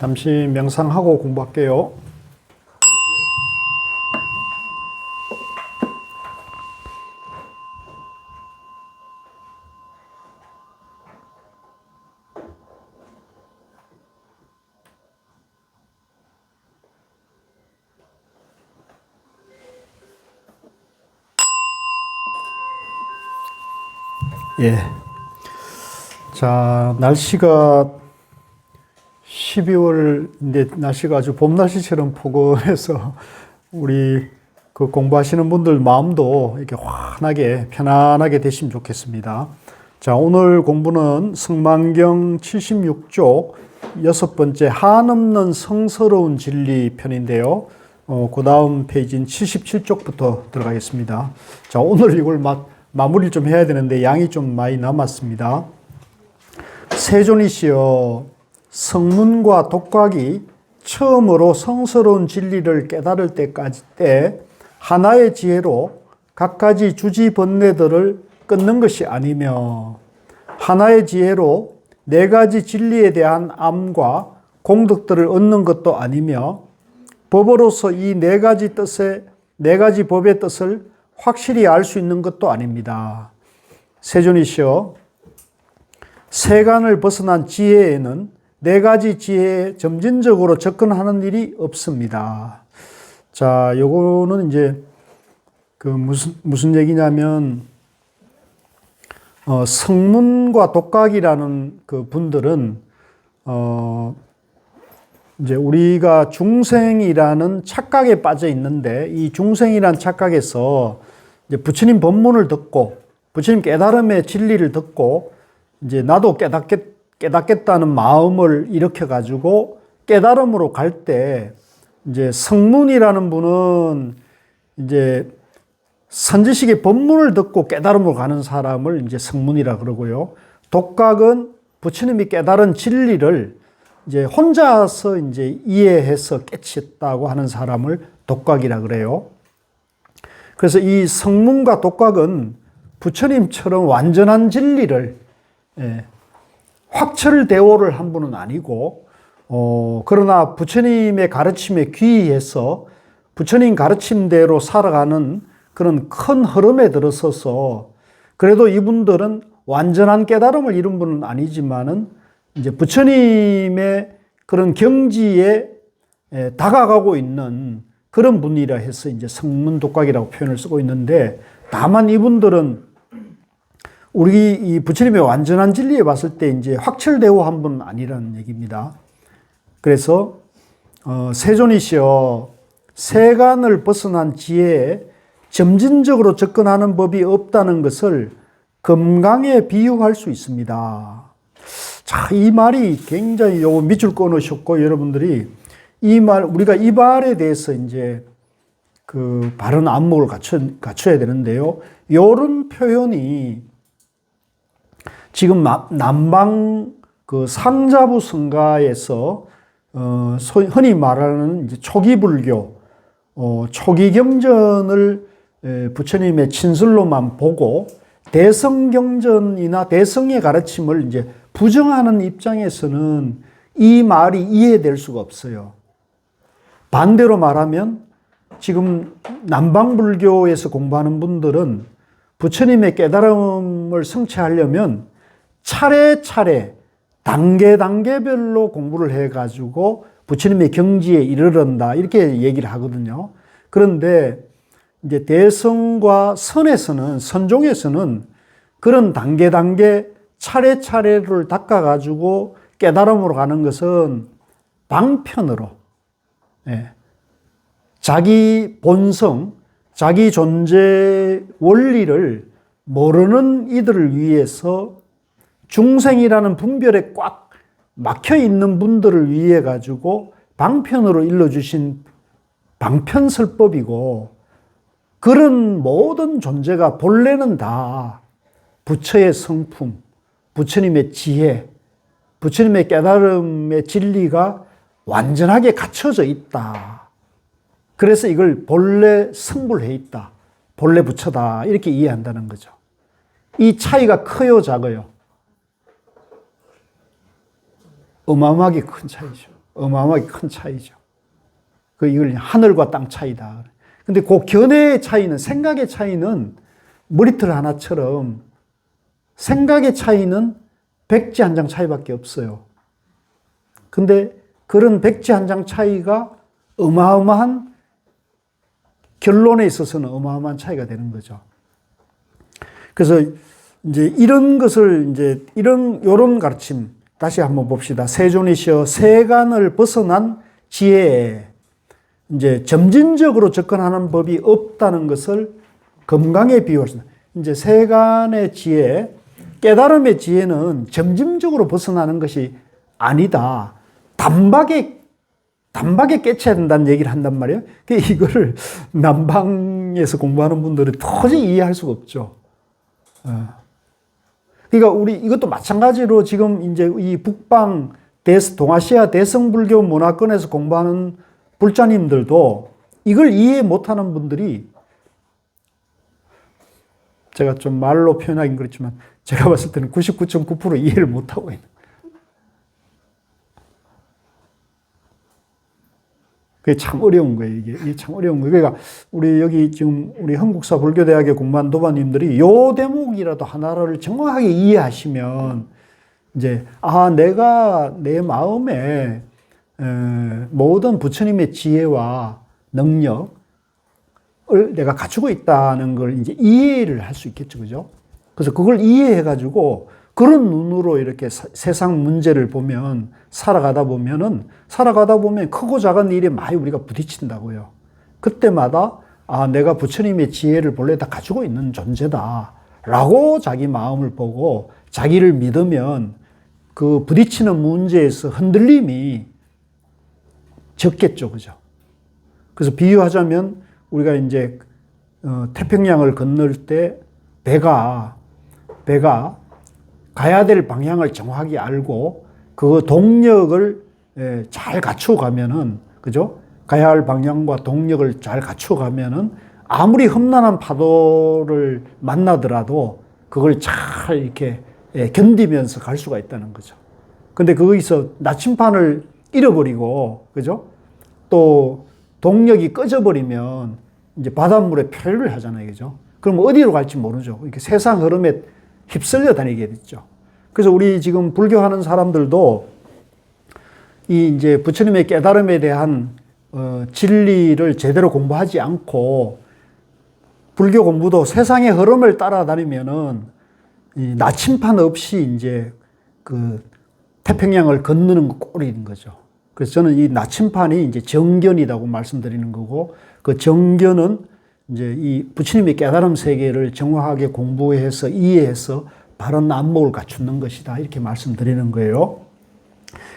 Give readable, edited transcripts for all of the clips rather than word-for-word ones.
잠시 명상하고 공부할게요. 예. 자, 날씨가 12월인데 날씨가 아주 봄 날씨처럼 포근해서 우리 그 공부하시는 분들 마음도 이렇게 환하게 편안하게 되시면 좋겠습니다. 자, 오늘 공부는 성만경 76쪽 6번째 한없는 성스러운 진리 편인데요. 그 다음 페이지인 77쪽부터 들어가겠습니다. 자, 오늘 이걸 마무리를 좀 해야 되는데 양이 좀 많이 남았습니다. 세존이시여, 성문과 독각이 처음으로 성스러운 진리를 깨달을 때 하나의 지혜로 갖가지 주지번뇌들을 끊는 것이 아니며 하나의 지혜로 네 가지 진리에 대한 암과 공덕들을 얻는 것도 아니며 법으로서 이 네 가지 법의 뜻을 확실히 알 수 있는 것도 아닙니다. 세존이시여, 세간을 벗어난 지혜에는 네 가지 지혜에 점진적으로 접근하는 일이 없습니다. 자, 요거는 이제 무슨 얘기냐면, 성문과 독각이라는 그 분들은, 이제 우리가 중생이라는 착각에 빠져 있는데, 이 중생이라는 착각에서 이제 부처님 법문을 듣고, 부처님 깨달음의 진리를 듣고, 이제 나도 깨닫겠다는 마음을 일으켜가지고 깨달음으로 갈 때, 이제 성문이라는 분은 이제 선지식의 법문을 듣고 깨달음으로 가는 사람을 이제 성문이라 그러고요. 독각은 부처님이 깨달은 진리를 이제 혼자서 이제 이해해서 깨쳤다고 하는 사람을 독각이라 그래요. 그래서 이 성문과 독각은 부처님처럼 완전한 진리를 확철대오를 한 분은 아니고, 그러나 부처님의 가르침에 귀의해서 부처님 가르침대로 살아가는 그런 큰 흐름에 들어서서, 그래도 이분들은 완전한 깨달음을 이룬 분은 아니지만은 이제 부처님의 그런 경지에 다가가고 있는 그런 분이라 해서 이제 성문독각이라고 표현을 쓰고 있는데, 다만 이분들은 우리 이 부처님의 완전한 진리에 봤을 때 이제 확철대오 한 분은 아니라는 얘기입니다. 그래서 세존이시여, 세간을 벗어난 지혜에 점진적으로 접근하는 법이 없다는 것을 금강에 비유할 수 있습니다. 자, 이 말이 굉장히 요 밑줄 끊으셨고, 여러분들이 우리가 이 말에 대해서 이제 그 바른 안목을 갖춰야 되는데요. 요런 표현이 지금 남방 그 상자부 성가에서 흔히 말하는 이제 초기 불교, 초기 경전을 부처님의 친술로만 보고 대성경전이나 대성의 가르침을 이제 부정하는 입장에서는 이 말이 이해될 수가 없어요. 반대로 말하면 지금 남방불교에서 공부하는 분들은 부처님의 깨달음을 성취하려면 차례차례 단계별로 공부를 해가지고 부처님의 경지에 이르른다, 이렇게 얘기를 하거든요. 그런데 이제 대성과 선종에서는 그런 단계 차례차례를 닦아가지고 깨달음으로 가는 것은 방편으로, 자기 본성, 자기 존재 원리를 모르는 이들을 위해서 중생이라는 분별에 꽉 막혀 있는 분들을 위해 가지고 방편으로 일러주신 방편설법이고, 그런 모든 존재가 본래는 다 부처의 성품, 부처님의 지혜, 부처님의 깨달음의 진리가 완전하게 갖춰져 있다. 그래서 이걸 본래 성불해 있다, 본래 부처다, 이렇게 이해한다는 거죠. 이 차이가 커요, 작아요? 어마어마하게 큰 차이죠. 어마어마하게 큰 차이죠. 이걸 하늘과 땅 차이다. 근데 그 견해의 차이는, 생각의 차이는 머리털 하나처럼 생각의 차이는 백지 한 장 차이밖에 없어요. 근데 그런 백지 한 장 차이가 어마어마한 결론에 있어서는 어마어마한 차이가 되는 거죠. 그래서 이제 이런 것을 이제 요런 가르침 다시 한번 봅시다. 세존이시여 세간을 벗어난 지혜에 이제 점진적으로 접근하는 법이 없다는 것을 금강에 비유했습니다. 이제 세간의 지혜, 깨달음의 지혜는 점진적으로 벗어나는 것이 아니다. 단박에 깨쳐야 된다는 얘기를 한단 말이에요. 이거를 남방에서 공부하는 분들은 도저히 이해할 수가 없죠. 그러니까 우리 이것도 마찬가지로 지금 이제 이 북방 동아시아 대성불교 문화권에서 공부하는 불자님들도 이걸 이해 못하는 분들이, 제가 좀 말로 표현하긴 그렇지만 제가 봤을 때는 99.9% 이해를 못하고 있는. 그게 참 어려운 거예요, 이게 참 어려운 거예요. 그러니까 우리 여기 지금 우리 한국사 불교대학에 공부한 도반님들이 요 대목이라도 하나를 정확하게 이해하시면 이제 내가 내 마음에 모든 부처님의 지혜와 능력을 내가 갖추고 있다는 걸 이제 이해를 할 수 있겠죠, 그죠? 그래서 그걸 이해해가지고 그런 눈으로 이렇게 세상 문제를 보면 살아가다 보면 크고 작은 일에 많이 우리가 부딪힌다고요. 그때마다 내가 부처님의 지혜를 본래 다 가지고 있는 존재다 라고 자기 마음을 보고 자기를 믿으면 그 부딪히는 문제에서 흔들림이 적겠죠, 그죠? 그래서 비유하자면 우리가 이제 태평양을 건널 때 배가 가야 될 방향을 정확하게 알고 그 동력을 잘 갖추어 가면은, 그죠? 가야 할 방향과 동력을 잘 갖추어 가면은 아무리 험난한 파도를 만나더라도 그걸 잘 이렇게 견디면서 갈 수가 있다는 거죠. 근데 거기서 나침판을 잃어버리고, 그죠? 또 동력이 꺼져버리면 이제 바닷물에漂流를 하잖아요, 그죠? 그럼 어디로 갈지 모르죠. 이렇게 세상 흐름에 휩쓸려 다니게 됐죠. 그래서 우리 지금 불교하는 사람들도 이제 부처님의 깨달음에 대한 진리를 제대로 공부하지 않고 불교 공부도 세상의 흐름을 따라다니면은 이 나침판 없이 이제 그 태평양을 건너는 꼴인 거죠. 그래서 저는 이 나침판이 이제 정견이라고 말씀드리는 거고, 그 정견은 이제 이 부처님의 깨달음 세계를 정확하게 공부해서 이해해서 바른 안목을 갖추는 것이다, 이렇게 말씀드리는 거예요.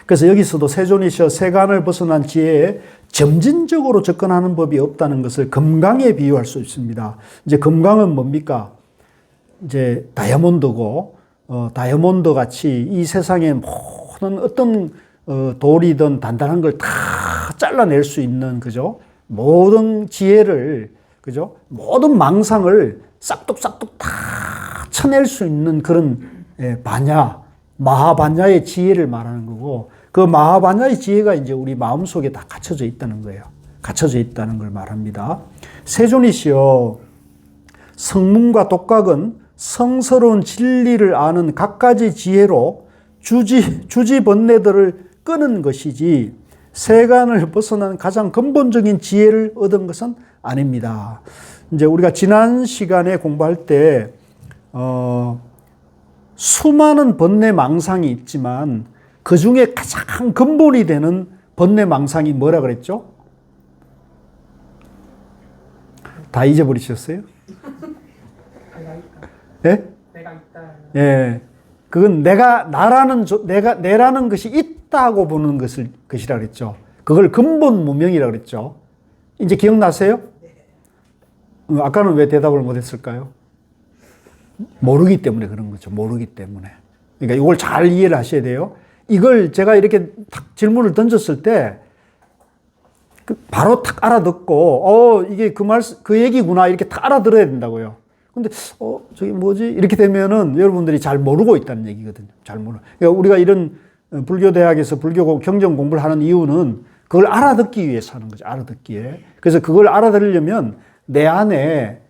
그래서 여기서도 세존이시여 세간을 벗어난 지혜에 점진적으로 접근하는 법이 없다는 것을 금강에 비유할 수 있습니다. 이제 금강은 뭡니까? 이제 다이아몬드고, 다이아몬드 같이 이 세상의 모든 어떤 돌이든 단단한 걸 다 잘라낼 수 있는, 그죠? 모든 지혜를, 그죠? 모든 망상을 싹둑싹둑 다 쳐낼 수 있는 그런 마하반야의 지혜를 말하는 거고, 그 마하반야의 지혜가 이제 우리 마음속에 다 갖춰져 있다는 거예요. 갖춰져 있다는 걸 말합니다. 세존이시여 성문과 독각은 성스러운 진리를 아는 갖가지 지혜로 주지번뇌들을 끄는 것이지 세간을 벗어난 가장 근본적인 지혜를 얻은 것은 아닙니다. 이제 우리가 지난 시간에 공부할 때 수많은 번뇌 망상이 있지만 그 중에 가장 근본이 되는 번뇌 망상이 뭐라 그랬죠? 다 잊어버리셨어요? 예? 내가 있다. 예. 그건 내라는 것이 있다고 보는 것이라 그랬죠. 그걸 근본 무명이라 그랬죠. 이제 기억나세요? 아까는 왜 대답을 못 했을까요? 모르기 때문에 그런 거죠. 모르기 때문에. 그러니까 이걸 잘 이해를 하셔야 돼요. 이걸 제가 이렇게 탁 질문을 던졌을 때 바로 탁 알아듣고 이게 그 얘기구나 이렇게 탁 알아들어야 된다고요. 근데 저게 뭐지? 이렇게 되면은 여러분들이 잘 모르고 있다는 얘기거든요. 잘 모르. 그러니까 우리가 이런 불교 대학에서 불교 경전 공부를 하는 이유는 그걸 알아듣기 위해서 하는 거죠. 알아듣기에. 그래서 그걸 알아들으려면 내 안에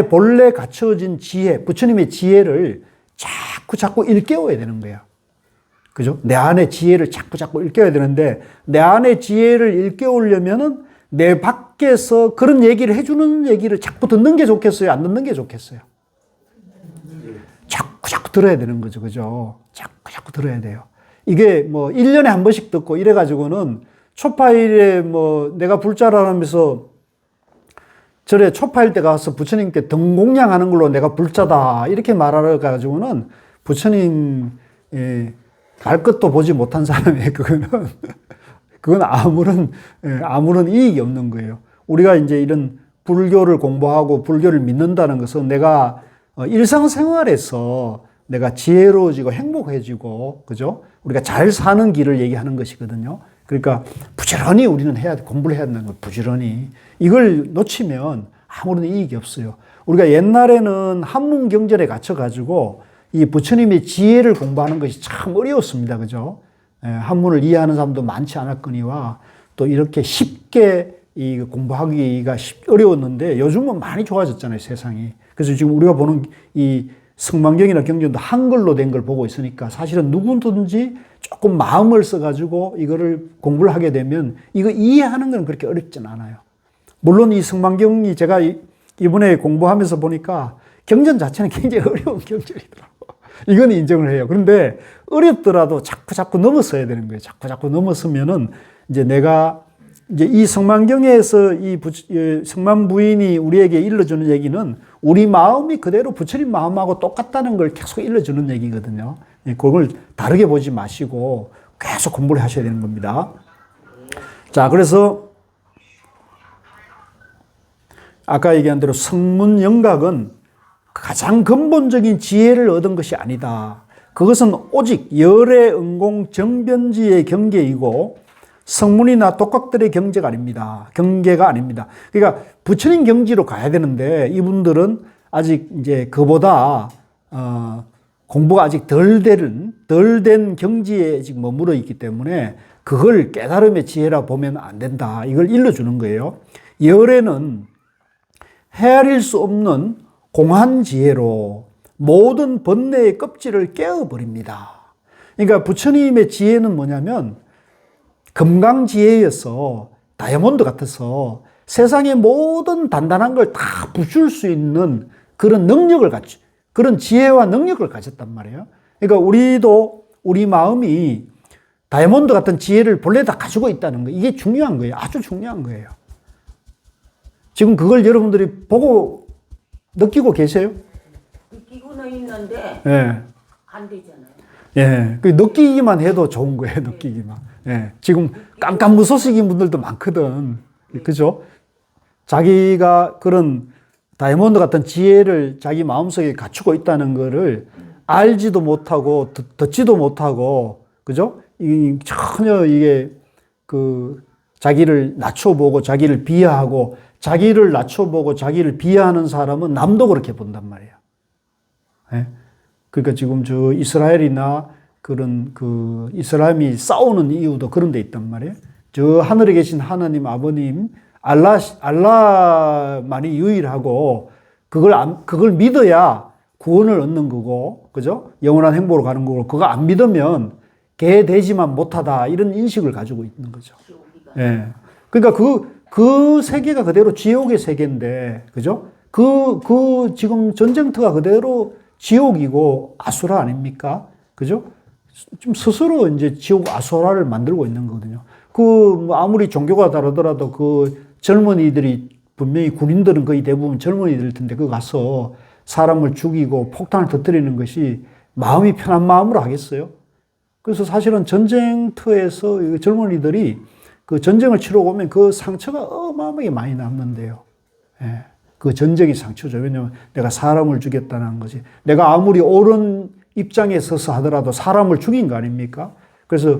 본래 갖춰진 지혜, 부처님의 지혜를 자꾸 일깨워야 되는 거야. 그죠? 내 안에 지혜를 자꾸 일깨워야 되는데, 내 안에 지혜를 일깨우려면은 내 밖에서 그런 얘기를 해주는 얘기를 자꾸 듣는 게 좋겠어요? 안 듣는 게 좋겠어요? 자꾸 들어야 되는 거죠. 그죠? 자꾸 들어야 돼요. 이게 뭐 1년에 한 번씩 듣고 이래가지고는 초파일에 뭐 내가 불자라면서 절에 초파일 때 가서 부처님께 등공양하는 걸로 내가 불자다 이렇게 말하러 가지고는 부처님 발끝도 보지 못한 사람의 그건 아무런 이익이 없는 거예요. 우리가 이제 이런 불교를 공부하고 불교를 믿는다는 것은 내가 일상생활에서 내가 지혜로워지고 행복해지고, 그죠? 우리가 잘 사는 길을 얘기하는 것이거든요. 그러니까 부지런히 우리는 공부를 해야 되는 거예요. 부지런히. 이걸 놓치면 아무런 이익이 없어요. 우리가 옛날에는 한문 경전에 갇혀가지고 이 부처님의 지혜를 공부하는 것이 참 어려웠습니다. 그죠? 한문을 이해하는 사람도 많지 않았거니와 또 이렇게 쉽게 이 공부하기가 어려웠는데 요즘은 많이 좋아졌잖아요, 세상이. 그래서 지금 우리가 보는 이 성만경이나 경전도 한글로 된 걸 보고 있으니까 사실은 누구든지 조금 마음을 써가지고 이거를 공부를 하게 되면 이거 이해하는 건 그렇게 어렵진 않아요. 물론 이 성만경이 제가 이번에 공부하면서 보니까 경전 자체는 굉장히 어려운 경전이더라고요. 이건 인정을 해요. 그런데 어렵더라도 자꾸 넘어서야 되는 거예요. 자꾸 넘어서면은 이제 내가 이제 이 성만경에서 이 성만 부인이 우리에게 일러주는 얘기는 우리 마음이 그대로 부처님 마음하고 똑같다는 걸 계속 일러주는 얘기거든요. 그걸 다르게 보지 마시고 계속 공부를 하셔야 되는 겁니다. 자, 그래서 아까 얘기한 대로 성문영각은 가장 근본적인 지혜를 얻은 것이 아니다. 그것은 오직 열의 응공 정변지의 경계이고 성문이나 독각들의 경계가 아닙니다. 그러니까 부처님 경지로 가야 되는데 이분들은 아직 이제 그보다 공부가 아직 덜 된 경지에 지금 머물러 있기 때문에 그걸 깨달음의 지혜라 보면 안 된다. 이걸 일러주는 거예요. 열에는 헤아릴 수 없는 공한 지혜로 모든 번뇌의 껍질을 깨어버립니다. 그러니까 부처님의 지혜는 뭐냐면 금강지혜여서 다이아몬드 같아서 세상의 모든 단단한 걸 다 부술 수 있는 그런 능력을 그런 지혜와 능력을 가졌단 말이에요. 그러니까 우리 마음이 다이아몬드 같은 지혜를 본래 다 가지고 있다는 거, 이게 중요한 거예요. 아주 중요한 거예요. 지금 그걸 여러분들이 보고 느끼고 계세요? 느끼고는 있는데 안 되잖아요. 예, 그 느끼기만 해도 좋은 거예요. 느끼기만. 예, 지금 깜깜무소식인 분들도 많거든. 그죠? 자기가 그런 다이아몬드 같은 지혜를 자기 마음속에 갖추고 있다는 거를 알지도 못하고 듣지도 못하고, 그죠? 전혀 이게 자기를 낮춰보고 자기를 비하하고 자기를 낮춰보고 자기를 비하하는 사람은 남도 그렇게 본단 말이에요. 예? 그러니까 지금 저 이스라엘이나 그런 이슬람이 싸우는 이유도 그런 데 있단 말이에요. 저 하늘에 계신 하나님 아버님 알라만이 유일하고 그걸 믿어야 구원을 얻는 거고, 그죠? 영원한 행복으로 가는 거고, 그거 안 믿으면 개 돼지만 못하다 이런 인식을 가지고 있는 거죠. 예. 그러니까 그 세계가 그대로 지옥의 세계인데, 그죠? 지금 전쟁터가 그대로 지옥이고 아수라 아닙니까? 그죠? 좀 스스로 이제 지옥 아수라를 만들고 있는 거거든요. 아무리 종교가 다르더라도 젊은이들이 분명히 군인들은 거의 대부분 젊은이들 텐데 가서 사람을 죽이고 폭탄을 터뜨리는 것이 마음이 편한 마음으로 하겠어요? 그래서 사실은 전쟁터에서 젊은이들이 그 전쟁을 치러 오면 그 상처가 어마어마하게 많이 남는데요. 예. 그 전쟁이 상처죠. 왜냐하면 내가 사람을 죽였다는 거지. 내가 아무리 옳은 입장에 서서 하더라도 사람을 죽인 거 아닙니까? 그래서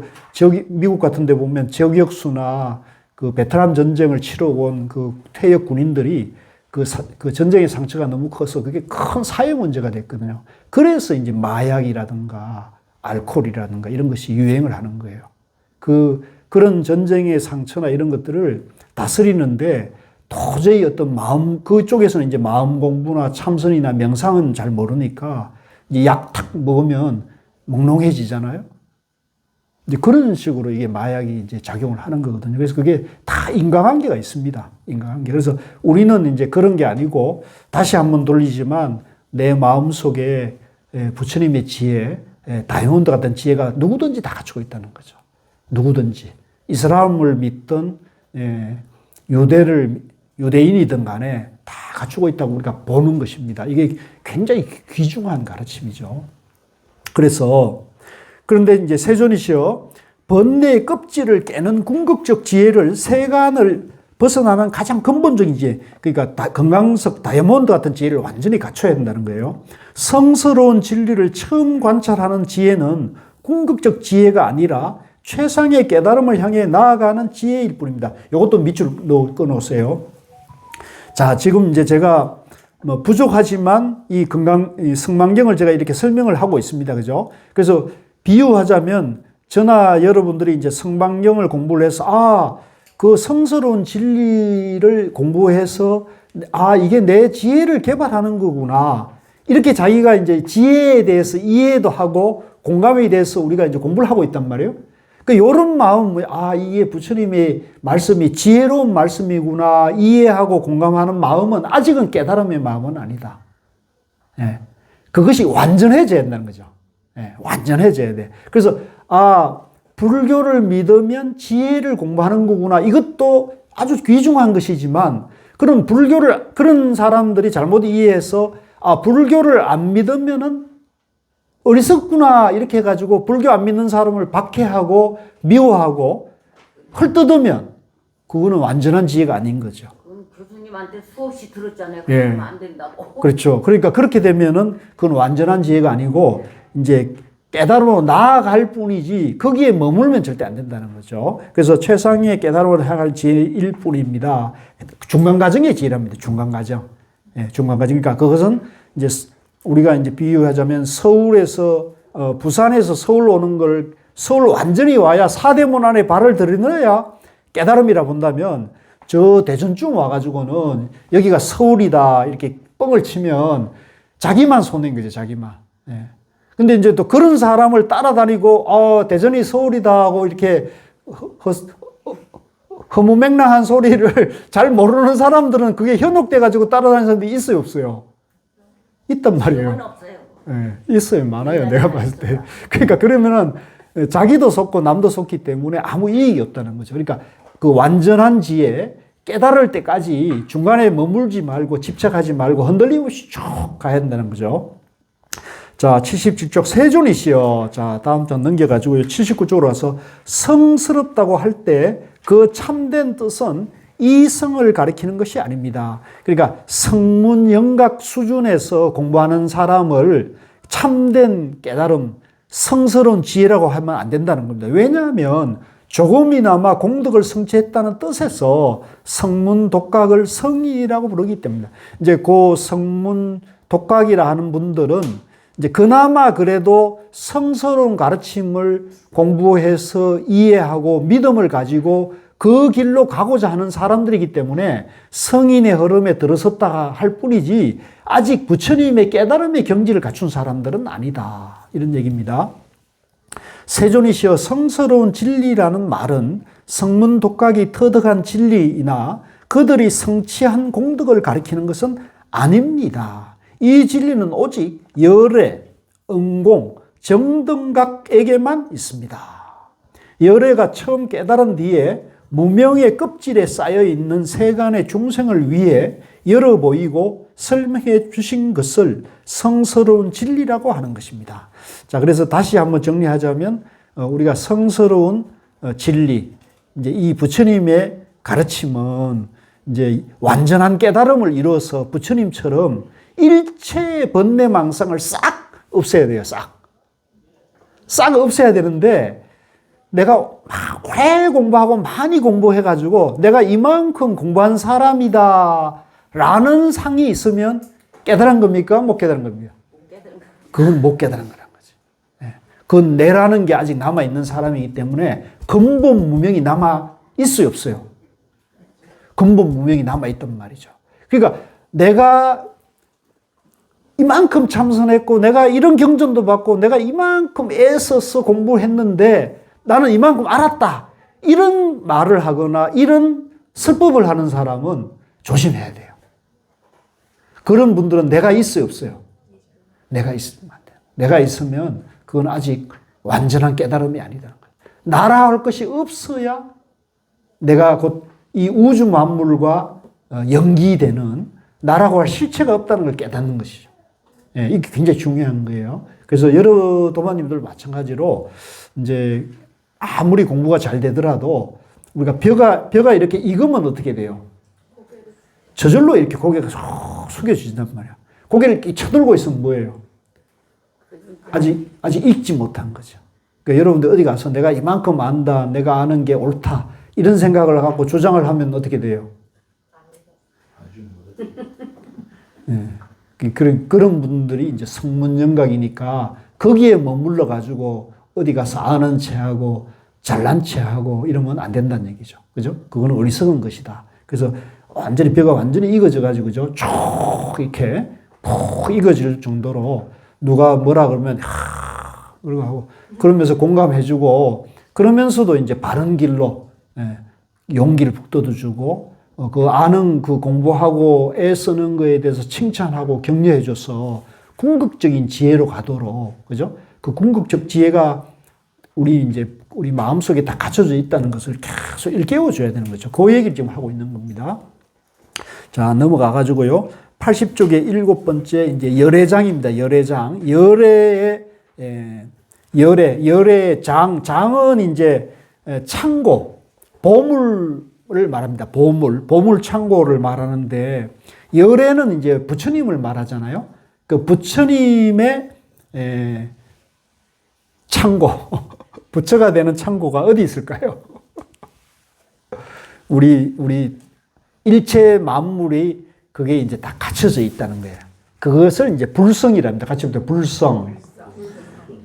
미국 같은 데 보면 저격수나 그 베트남 전쟁을 치러 온 그 퇴역 군인들이 그 전쟁의 상처가 너무 커서 그게 큰 사회 문제가 됐거든요. 그래서 이제 마약이라든가 알코올이라든가 이런 것이 유행을 하는 거예요. 그런 전쟁의 상처나 이런 것들을 다스리는데 도저히 어떤 마음, 그쪽에서는 이제 마음 공부나 참선이나 명상은 잘 모르니까 이제 약 탁 먹으면 몽롱해지잖아요. 이제 그런 식으로 이게 마약이 이제 작용을 하는 거거든요. 그래서 그게 다 인과관계가 있습니다. 인과관계. 그래서 우리는 이제 그런 게 아니고 다시 한번 돌리지만 내 마음 속에 부처님의 지혜, 다이아몬드 같은 지혜가 누구든지 다 갖추고 있다는 거죠. 누구든지. 이슬람을 믿든 유대인이든 간에 다 갖추고 있다고 우리가 보는 것입니다. 이게 굉장히 귀중한 가르침이죠. 그런데 이제 세존이시여, 번뇌의 껍질을 깨는 궁극적 지혜를, 세간을 벗어나는 가장 근본적인 지혜, 그러니까 금강석 다이아몬드 같은 지혜를 완전히 갖춰야 된다는 거예요. 성스러운 진리를 처음 관찰하는 지혜는 궁극적 지혜가 아니라 최상의 깨달음을 향해 나아가는 지혜일 뿐입니다. 이것도 밑줄 끊어놓으세요. 자, 지금 이제 제가 부족하지만 이 성만경을 제가 이렇게 설명을 하고 있습니다. 그죠? 그래서 비유하자면 저나 여러분들이 이제 성만경을 공부를 해서 그 성스러운 진리를 공부해서 이게 내 지혜를 개발하는 거구나. 이렇게 자기가 이제 지혜에 대해서 이해도 하고 공감에 대해서 우리가 이제 공부를 하고 있단 말이에요. 요런 마음, 이게 부처님의 말씀이 지혜로운 말씀이구나, 이해하고 공감하는 마음은 아직은 깨달음의 마음은 아니다. 예. 그것이 완전해져야 된다는 거죠. 예. 완전해져야 돼. 그래서, 불교를 믿으면 지혜를 공부하는 거구나. 이것도 아주 귀중한 것이지만, 그런 사람들이 잘못 이해해서, 불교를 안 믿으면은 어리석구나 이렇게 해가지고 불교 안 믿는 사람을 박해하고 미워하고 헐뜯으면 그거는 완전한 지혜가 아닌 거죠. 교수님한테 수없이 들었잖아요. 그러면 안 된다고. 그렇죠. 그러니까 그렇게 되면은 그건 완전한 지혜가 아니고 이제 깨달음으로 나아갈 뿐이지 거기에 머물면 절대 안 된다는 거죠. 그래서 최상의 깨달음으로 향할 지혜일 뿐입니다. 중간 과정의 지혜랍니다. 중간 과정. 중간 과정. 그러니까 그것은 이제 우리가 이제 비유하자면 서울에서 부산에서 서울 오는 걸 서울 완전히 와야 사대문 안에 발을 들여넣어야 깨달음이라 본다면 저 대전쯤 와가지고는 여기가 서울이다 이렇게 뻥을 치면 자기만 손해인 거죠. 자기만. 근데 이제 또 그런 사람을 따라다니고 대전이 서울이다 하고 이렇게 허무맹랑한 소리를 잘 모르는 사람들은 그게 현혹돼 가지고 따라다니는 사람들이 있어요, 없어요? 있단 말이에요. 없어요. 있어요. 많아요. 내가 봤을 때. 그러니까 그러면은 자기도 속고 남도 속기 때문에 아무 이익이 없다는 거죠. 그러니까 그 완전한 지혜, 깨달을 때까지 중간에 머물지 말고 집착하지 말고 흔들림없이 쭉 가야 된다는 거죠. 자, 77쪽 세존이시여. 자, 다음 장 넘겨가지고 79쪽으로 와서 성스럽다고 할 때 그 참된 뜻은 이성을 가리키는 것이 아닙니다. 그러니까 성문 영각 수준에서 공부하는 사람을 참된 깨달음, 성스러운 지혜라고 하면 안 된다는 겁니다. 왜냐하면 조금이나마 공덕을 성취했다는 뜻에서 성문 독각을 성이라고 부르기 때문에 이제 그 성문 독각이라 하는 분들은 이제 그나마 그래도 성스러운 가르침을 공부해서 이해하고 믿음을 가지고 그 길로 가고자 하는 사람들이기 때문에 성인의 흐름에 들어섰다 할 뿐이지 아직 부처님의 깨달음의 경지를 갖춘 사람들은 아니다. 이런 얘기입니다. 세존이시여, 성스러운 진리라는 말은 성문 독각이 터득한 진리이나 그들이 성취한 공덕을 가리키는 것은 아닙니다. 이 진리는 오직 열애, 응공, 정등각에게만 있습니다. 열애가 처음 깨달은 뒤에 무명의 껍질에 쌓여있는 세간의 중생을 위해 열어 보이고 설명해 주신 것을 성스러운 진리라고 하는 것입니다. 자, 그래서 다시 한번 정리하자면 우리가 성스러운 진리, 이제 이 부처님의 가르침은 이제 완전한 깨달음을 이루어서 부처님처럼 일체의 번뇌망상을 싹 없애야 돼요. 싹 없애야 되는데 내가 막 오래 공부하고 많이 공부해가지고 내가 이만큼 공부한 사람이다 라는 상이 있으면 깨달은 겁니까? 못 깨달은 겁니까? 그건 못 깨달은 거라는 거지. 그건 내라는 게 아직 남아있는 사람이기 때문에 근본 무명이 남아있어요, 없어요? 근본 무명이 남아있단 말이죠. 그러니까 내가 이만큼 참선했고 내가 이런 경전도 받고 내가 이만큼 애써서 공부를 했는데 나는 이만큼 알았다. 이런 말을 하거나 이런 설법을 하는 사람은 조심해야 돼요. 그런 분들은 내가 있어요, 없어요? 내가 있으면 안 돼요. 내가 있으면 그건 아직 완전한 깨달음이 아니다는 거예요. 나라 할 것이 없어야 내가 곧 이 우주 만물과 연기되는 나라고 할 실체가 없다는 걸 깨닫는 것이죠. 예, 이게 굉장히 중요한 거예요. 그래서 여러 도마님들 마찬가지로 이제 아무리 공부가 잘 되더라도 우리가 벼가 이렇게 익으면 어떻게 돼요? 저절로 이렇게 고개가 쏙 숙여지단 말이야. 고개를 이렇게 쳐들고 있으면 뭐예요? 아직 익지 못한 거죠. 그러니까 여러분들 어디 가서 내가 이만큼 안다, 내가 아는 게 옳다, 이런 생각을 갖고 주장을 하면 어떻게 돼요? 예. 그런 분들이 이제 성문영각이니까 거기에 머물러 가지고 어디 가서 아는 체하고 잘난 체하고 이러면 안 된다는 얘기죠. 그죠? 그거는 어리석은 것이다. 그래서 완전히 뼈가 완전히 익어져 가지고 쭉 이렇게 푹 익어질 정도로 누가 뭐라 그러면 그러고 하고 그러면서 공감해주고 그러면서도 이제 바른 길로 용기를 북돋워주고 그 아는 그 공부하고 애쓰는 거에 대해서 칭찬하고 격려해줘서 궁극적인 지혜로 가도록 그죠? 그 궁극적 지혜가 우리 마음속에 다 갖춰져 있다는 것을 계속 일깨워줘야 되는 거죠. 그 얘기를 지금 하고 있는 겁니다. 자, 넘어가 가지고요. 80쪽의 7번째 이제 열애장입니다. 열애장. 열애장. 장은 이제 창고, 보물을 말합니다. 보물 창고를 말하는데 열애는 이제 부처님을 말하잖아요. 그 부처님의 창고, 부처가 되는 창고가 어디 있을까요? 우리 일체 만물이 그게 이제 다 갖춰져 있다는 거예요. 그것을 이제 불성이랍니다. 같이 볼때 불성.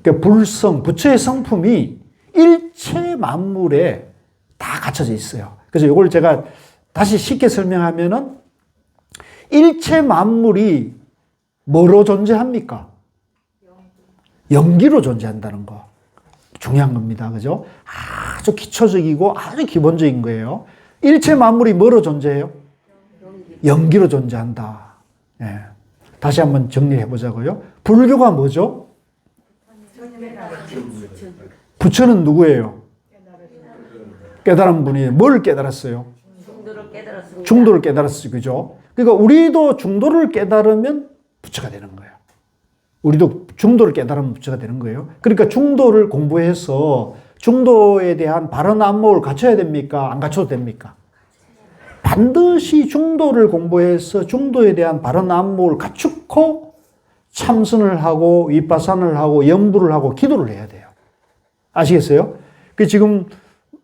그러니까 불성, 부처의 성품이 일체 만물에 다 갖춰져 있어요. 그래서 이걸 제가 다시 쉽게 설명하면은 일체 만물이 뭐로 존재합니까? 연기로 존재한다는 거. 중요한 겁니다. 그죠? 아주 기초적이고 아주 기본적인 거예요. 일체 만물이 뭐로 존재해요? 연기로 존재한다. 예. 다시 한번 정리해 보자고요. 불교가 뭐죠? 부처는 누구예요? 깨달은 분이 뭘 깨달았어요? 중도를 깨달았습니다. 중도를 깨달았어요. 그죠? 그러니까 우리도 중도를 깨달으면 부처가 되는 거예요. 우리도 중도를 깨달으면 부처가 되는 거예요. 그러니까 중도를 공부해서 중도에 대한 바른 안목을 갖춰야 됩니까? 안 갖춰도 됩니까? 반드시 중도를 공부해서 중도에 대한 바른 안목을 갖추고 참선을 하고 윗바산을 하고 염불을 하고 기도를 해야 돼요. 아시겠어요? 그 지금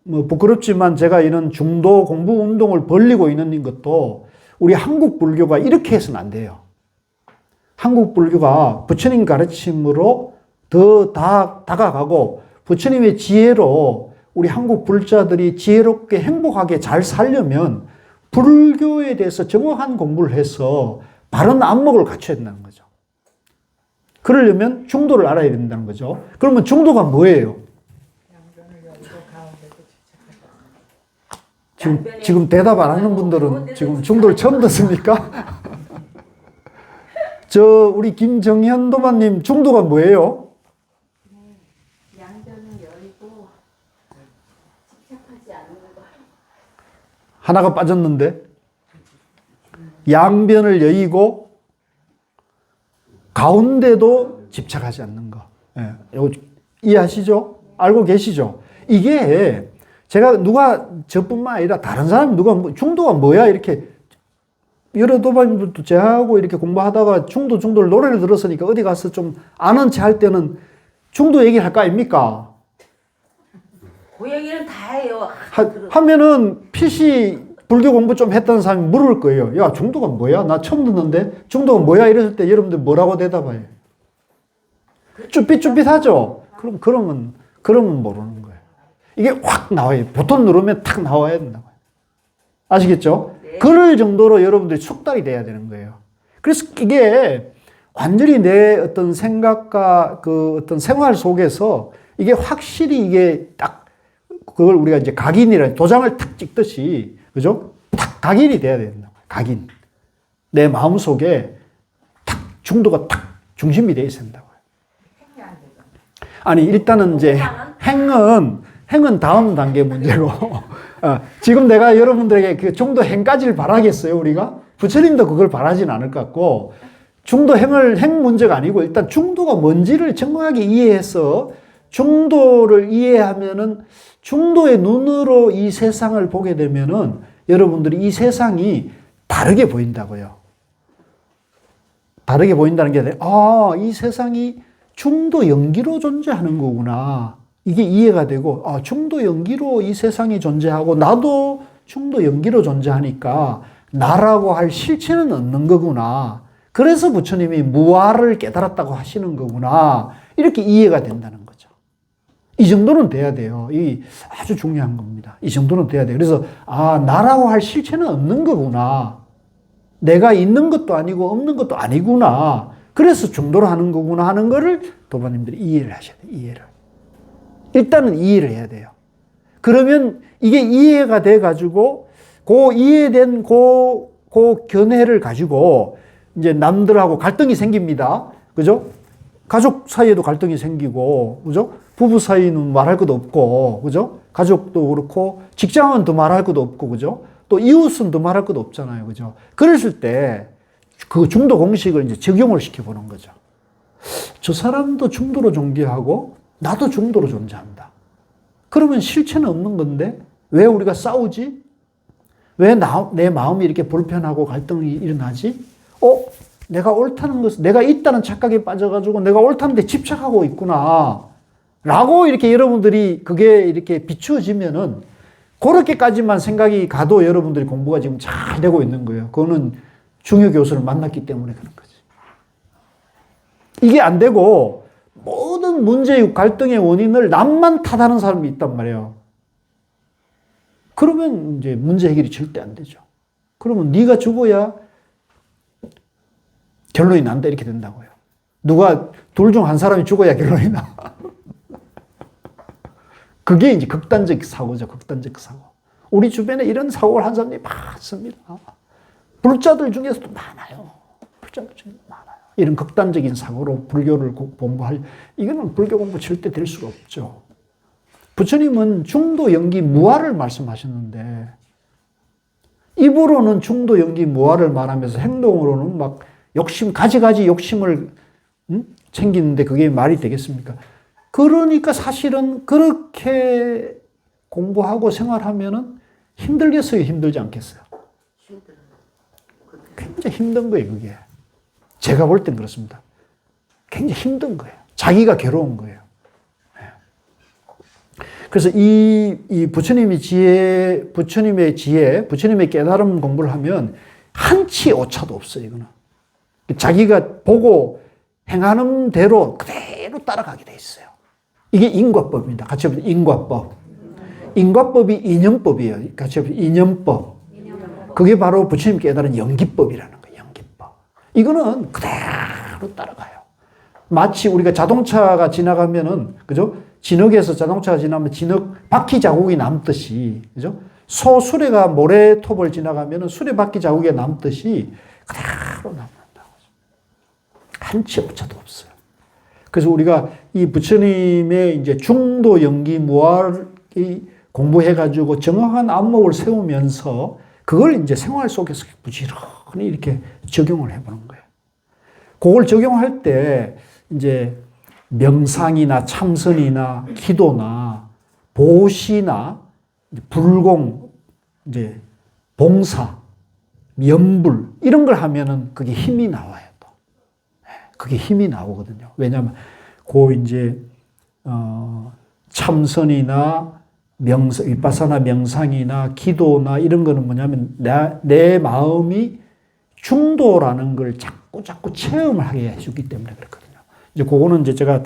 뭐 부끄럽지만 제가 이런 중도 공부 운동을 벌리고 있는 것도 우리 한국 불교가 이렇게 해서는 안 돼요. 한국 불교가 부처님 가르침으로 더 다가가고 부처님의 지혜로 우리 한국 불자들이 지혜롭게 행복하게 잘 살려면 불교에 대해서 정확한 공부를 해서 바른 안목을 갖춰야 된다는 거죠. 그러려면 중도를 알아야 된다는 거죠. 그러면 중도가 뭐예요? 지금 대답 안 하는 분들은 지금 중도를 처음 듣습니까? 우리 김정현 도마님 중도가 뭐예요? 양변을 열고 집착하지 않는 거. 하나가 빠졌는데 양변을 여의고 가운데도 집착하지 않는 거. 예, 이거 이해하시죠? 알고 계시죠? 이게 제가 저뿐만 아니라 다른 사람 중도가 뭐야 이렇게 여러 도반님들도 제하고 이렇게 공부하다가 중도를 노래를 들었으니까 어디 가서 좀 아는 체 할 때는 중도 얘기를 할 거 아닙니까? 그 얘기는 다 해요. 하면은 PC 불교 공부 좀 했다는 사람이 물을 거예요. 야, 중도가 뭐야? 나 처음 듣는데 중도가 뭐야? 이랬을 때 여러분들 뭐라고 대답해요? 쭈삣쭈삣하죠? 그러면 모르는 거예요. 이게 확 나와요. 버튼 누르면 탁 나와야 된다고요. 아시겠죠? 네. 그럴 정도로 여러분들이 숙달이 돼야 되는 거예요. 그래서 이게 완전히 내 어떤 생각과 그 어떤 생활 속에서 이게 확실히 이게 딱 그걸 우리가 이제 각인이라 도장을 탁 찍듯이 그죠? 탁 각인이 돼야 된다. 각인. 내 마음 속에 탁 중도가 탁 중심이 되어 있어야 된다고요. 아니 일단은 이제 행은 다음 단계 문제고 지금 내가 여러분들에게 그 중도 행까지를 바라겠어요 우리가? 부처님도 그걸 바라진 않을 것 같고 중도 행 문제가 아니고 일단 중도가 뭔지를 정확하게 이해해서 중도를 이해하면은 중도의 눈으로 이 세상을 보게 되면은 여러분들이 이 세상이 다르게 보인다고요. 다르게 보인다는 게 아니라 이 세상이 중도 연기로 존재하는 거구나. 이게 이해가 되고 중도 연기로 이 세상이 존재하고 나도 중도 연기로 존재하니까 나라고 할 실체는 없는 거구나. 그래서 부처님이 무아를 깨달았다고 하시는 거구나. 이렇게 이해가 된다는 거죠. 이 정도는 돼야 돼요. 이 아주 중요한 겁니다. 이 정도는 돼야 돼요. 그래서 나라고 할 실체는 없는 거구나. 내가 있는 것도 아니고 없는 것도 아니구나. 그래서 중도를 하는 거구나 하는 거를 도반님들이 이해를 하셔야 돼요. 이해를. 일단은 이해를 해야 돼요. 그러면 이게 이해가 돼가지고 그 이해된 그 견해를 가지고 이제 남들하고 갈등이 생깁니다. 그죠? 가족 사이에도 갈등이 생기고, 그죠? 부부 사이는 말할 것도 없고, 그죠? 가족도 그렇고, 직장은 더 말할 것도 없고, 그죠? 또 이웃은 더 말할 것도 없잖아요. 그죠? 그랬을 때 그 중도 공식을 이제 적용을 시켜보는 거죠. 저 사람도 중도로 존재하고, 나도 중도로 존재한다. 그러면 실체는 없는 건데, 왜 우리가 싸우지? 왜 내 마음이 이렇게 불편하고 갈등이 일어나지? 내가 옳다는 것은, 내가 있다는 착각에 빠져가지고 내가 옳다는 데 집착하고 있구나. 라고 이렇게 여러분들이 그게 이렇게 비추어지면은 그렇게까지만 생각이 가도 여러분들이 공부가 지금 잘 되고 있는 거예요. 그거는 중요 교수를 만났기 때문에 그런 거지. 이게 안 되고 모든 문제의 갈등의 원인을 남만 탓하는 사람이 있단 말이에요. 그러면 이제 문제 해결이 절대 안 되죠. 그러면 네가 죽어야 결론이 난다 이렇게 된다고요. 누가 둘 중 한 사람이 죽어야 결론이 나. 그게 이제 극단적 사고죠. 극단적 사고. 우리 주변에 이런 사고를 한 사람들이 많습니다. 불자들 중에서도 많아요. 불자들 중에도 많아요. 이런 극단적인 사고로 불교를 공부할, 이거는 불교 공부 절대 될 수가 없죠. 부처님은 중도 연기 무아를 말씀하셨는데 입으로는 중도 연기 무아를 말하면서 행동으로는 막 가지 욕심을 챙기는데 그게 말이 되겠습니까? 그러니까 사실은 그렇게 공부하고 생활하면은 힘들겠어요? 힘들지 않겠어요? 굉장히 힘든 거예요, 그게. 제가 볼 땐 그렇습니다. 굉장히 힘든 거예요. 자기가 괴로운 거예요. 그래서 이 부처님의 지혜, 부처님의 깨달음 공부를 하면 한치 오차도 없어요, 이거는. 자기가 보고 행하는 대로 그대로 따라가게 돼 있어요. 이게 인과법입니다. 같이 해보세요. 인과법. 인과법이 이념법이에요. 같이 해보세요. 이념법. 그게 바로 부처님 깨달은 연기법이라는 거예요. 연기법. 이거는 그대로 따라가요. 마치 우리가 자동차가 지나가면은, 그죠? 진흙에서 자동차가 지나면 진흙 바퀴 자국이 남듯이, 그죠? 수레가 모래톱을 지나가면은 수레 바퀴 자국이 남듯이 그대로 남는다고. 한치 오차도 없어요. 그래서 우리가 이 부처님의 이제 중도 연기 무아를 공부해가지고 정확한 안목을 세우면서 그걸 이제 생활 속에서 부지런히 이렇게 적용을 해보는 거예요. 그걸 적용할 때 이제 명상이나 참선이나 기도나 보시나 불공, 이제 봉사, 염불 이런 걸 하면은 그게 힘이 나와요. 또 그게 힘이 나오거든요. 왜냐하면 이제 참선이나 명상, 위파사나 명상이나 기도나 이런 거는 뭐냐면 내 마음이 중도라는 걸 자꾸 체험을 하게 해주기 때문에 그렇거든요. 이제 그거는 이제 제가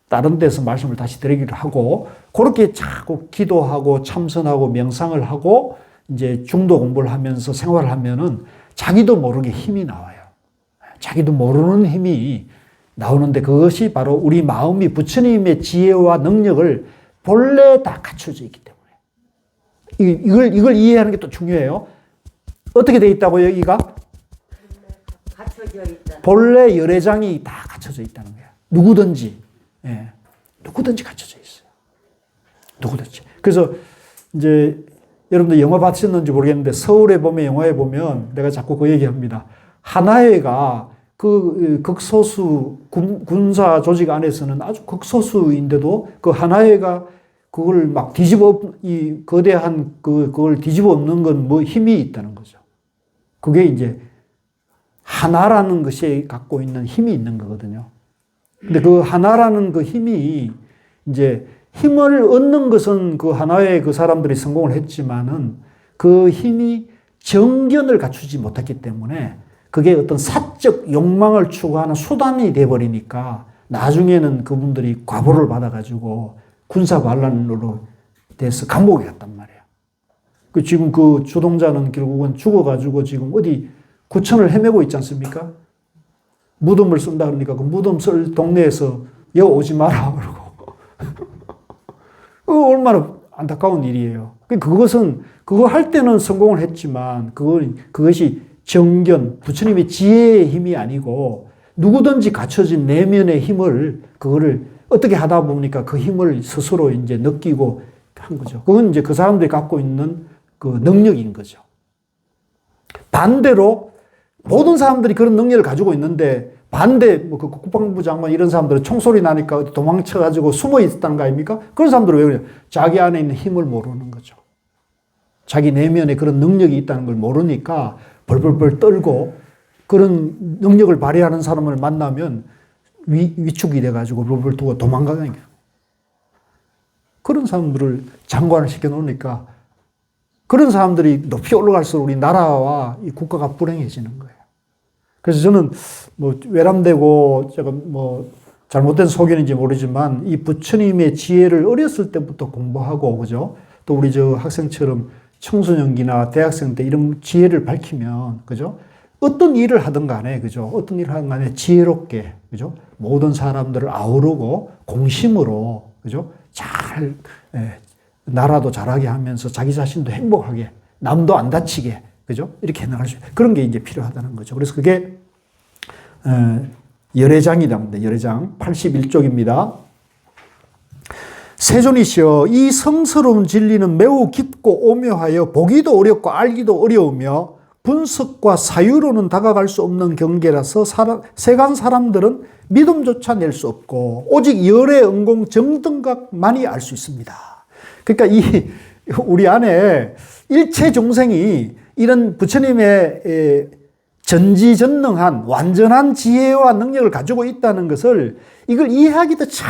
다른 데서 말씀을 다시 드리기로 하고, 그렇게 자꾸 기도하고 참선하고 명상을 하고 이제 중도 공부를 하면서 생활을 하면은 자기도 모르게 힘이 나와요. 자기도 모르는 힘이 나오는데, 그것이 바로 우리 마음이 부처님의 지혜와 능력을 본래 다 갖춰져 있기 때문에. 이걸 이해하는 게 또 중요해요. 어떻게 돼 있다고요, 여기가? 갖춰져 있다. 본래 열애장이 다 갖춰져 있다는 거야. 누구든지. 예. 누구든지 갖춰져 있어요. 누구든지. 그래서 이제 여러분들 영화 봤었는지 모르겠는데, 서울에 보면, 영화에 보면 내가 자꾸 그 얘기합니다. 하나회가 그 극소수 군사 조직 안에서는 아주 극소수인데도 그 하나회가 그걸 막 이 거대한 그걸 뒤집어 엎는 건 뭐 힘이 있다는 거죠. 그게 이제 하나라는 것이 갖고 있는 힘이 있는 거거든요. 근데 그 하나라는 그 힘이 이제 힘을 얻는 것은 그 하나의 그 사람들이 성공을 했지만은 그 힘이 정견을 갖추지 못했기 때문에 그게 어떤 사적 욕망을 추구하는 수단이 돼버리니까 나중에는 그분들이 과보를 받아가지고 군사반란으로 돼서 감옥에 갔단 말이에요. 지금 그 주동자는 결국은 죽어가지고 지금 어디 구천을 헤매고 있지 않습니까? 무덤을 쓴다 그러니까 그 무덤 쓸 동네에서 여 오지 마라 그러고. 얼마나 안타까운 일이에요. 그거 할 때는 성공을 했지만 그것이 정견, 부처님의 지혜의 힘이 아니고 누구든지 갖춰진 내면의 힘을 그거를 어떻게 하다 보니까 그 힘을 스스로 이제 느끼고 한 거죠. 그건 이제 그 사람들이 갖고 있는 그 능력인 거죠. 반대로 모든 사람들이 그런 능력을 가지고 있는데 그 국방부 장관 이런 사람들은 총소리 나니까 도망쳐가지고 숨어 있었다는 거 아닙니까? 그런 사람들은 왜 그래요? 자기 안에 있는 힘을 모르는 거죠. 자기 내면에 그런 능력이 있다는 걸 모르니까 벌벌벌 떨고 그런 능력을 발휘하는 사람을 만나면 위축이 돼가지고 벌벌 두고 도망가는 거예요. 그런 사람들을 장관을 시켜놓으니까 그런 사람들이 높이 올라갈수록 우리 나라와 이 국가가 불행해지는 거예요. 그래서 저는 뭐 외람되고 제가 뭐 잘못된 소견인지 모르지만 이 부처님의 지혜를 어렸을 때부터 공부하고, 그죠? 또 우리 저 학생처럼 청소년기나 대학생 때 이런 지혜를 밝히면, 그죠? 어떤 일을 하든 간에, 그죠? 어떤 일을 하든 간에 지혜롭게, 그죠? 모든 사람들을 아우르고 공심으로, 그죠? 나라도 잘하게 하면서 자기 자신도 행복하게, 남도 안 다치게, 그죠? 이렇게 해나갈 수 있는 그런 게 이제 필요하다는 거죠. 그래서 그게 열애장이라고 합니다. 열애장 81쪽입니다. 세존이시여, 이 성스러운 진리는 매우 깊고 오묘하여 보기도 어렵고 알기도 어려우며 분석과 사유로는 다가갈 수 없는 경계라서 세간 사람들은 믿음조차 낼 수 없고 오직 열의 응공 정등각만이 알 수 있습니다. 그러니까 우리 안에 일체 중생이 이런 부처님의 전지전능한 완전한 지혜와 능력을 가지고 있다는 것을 이걸 이해하기도 참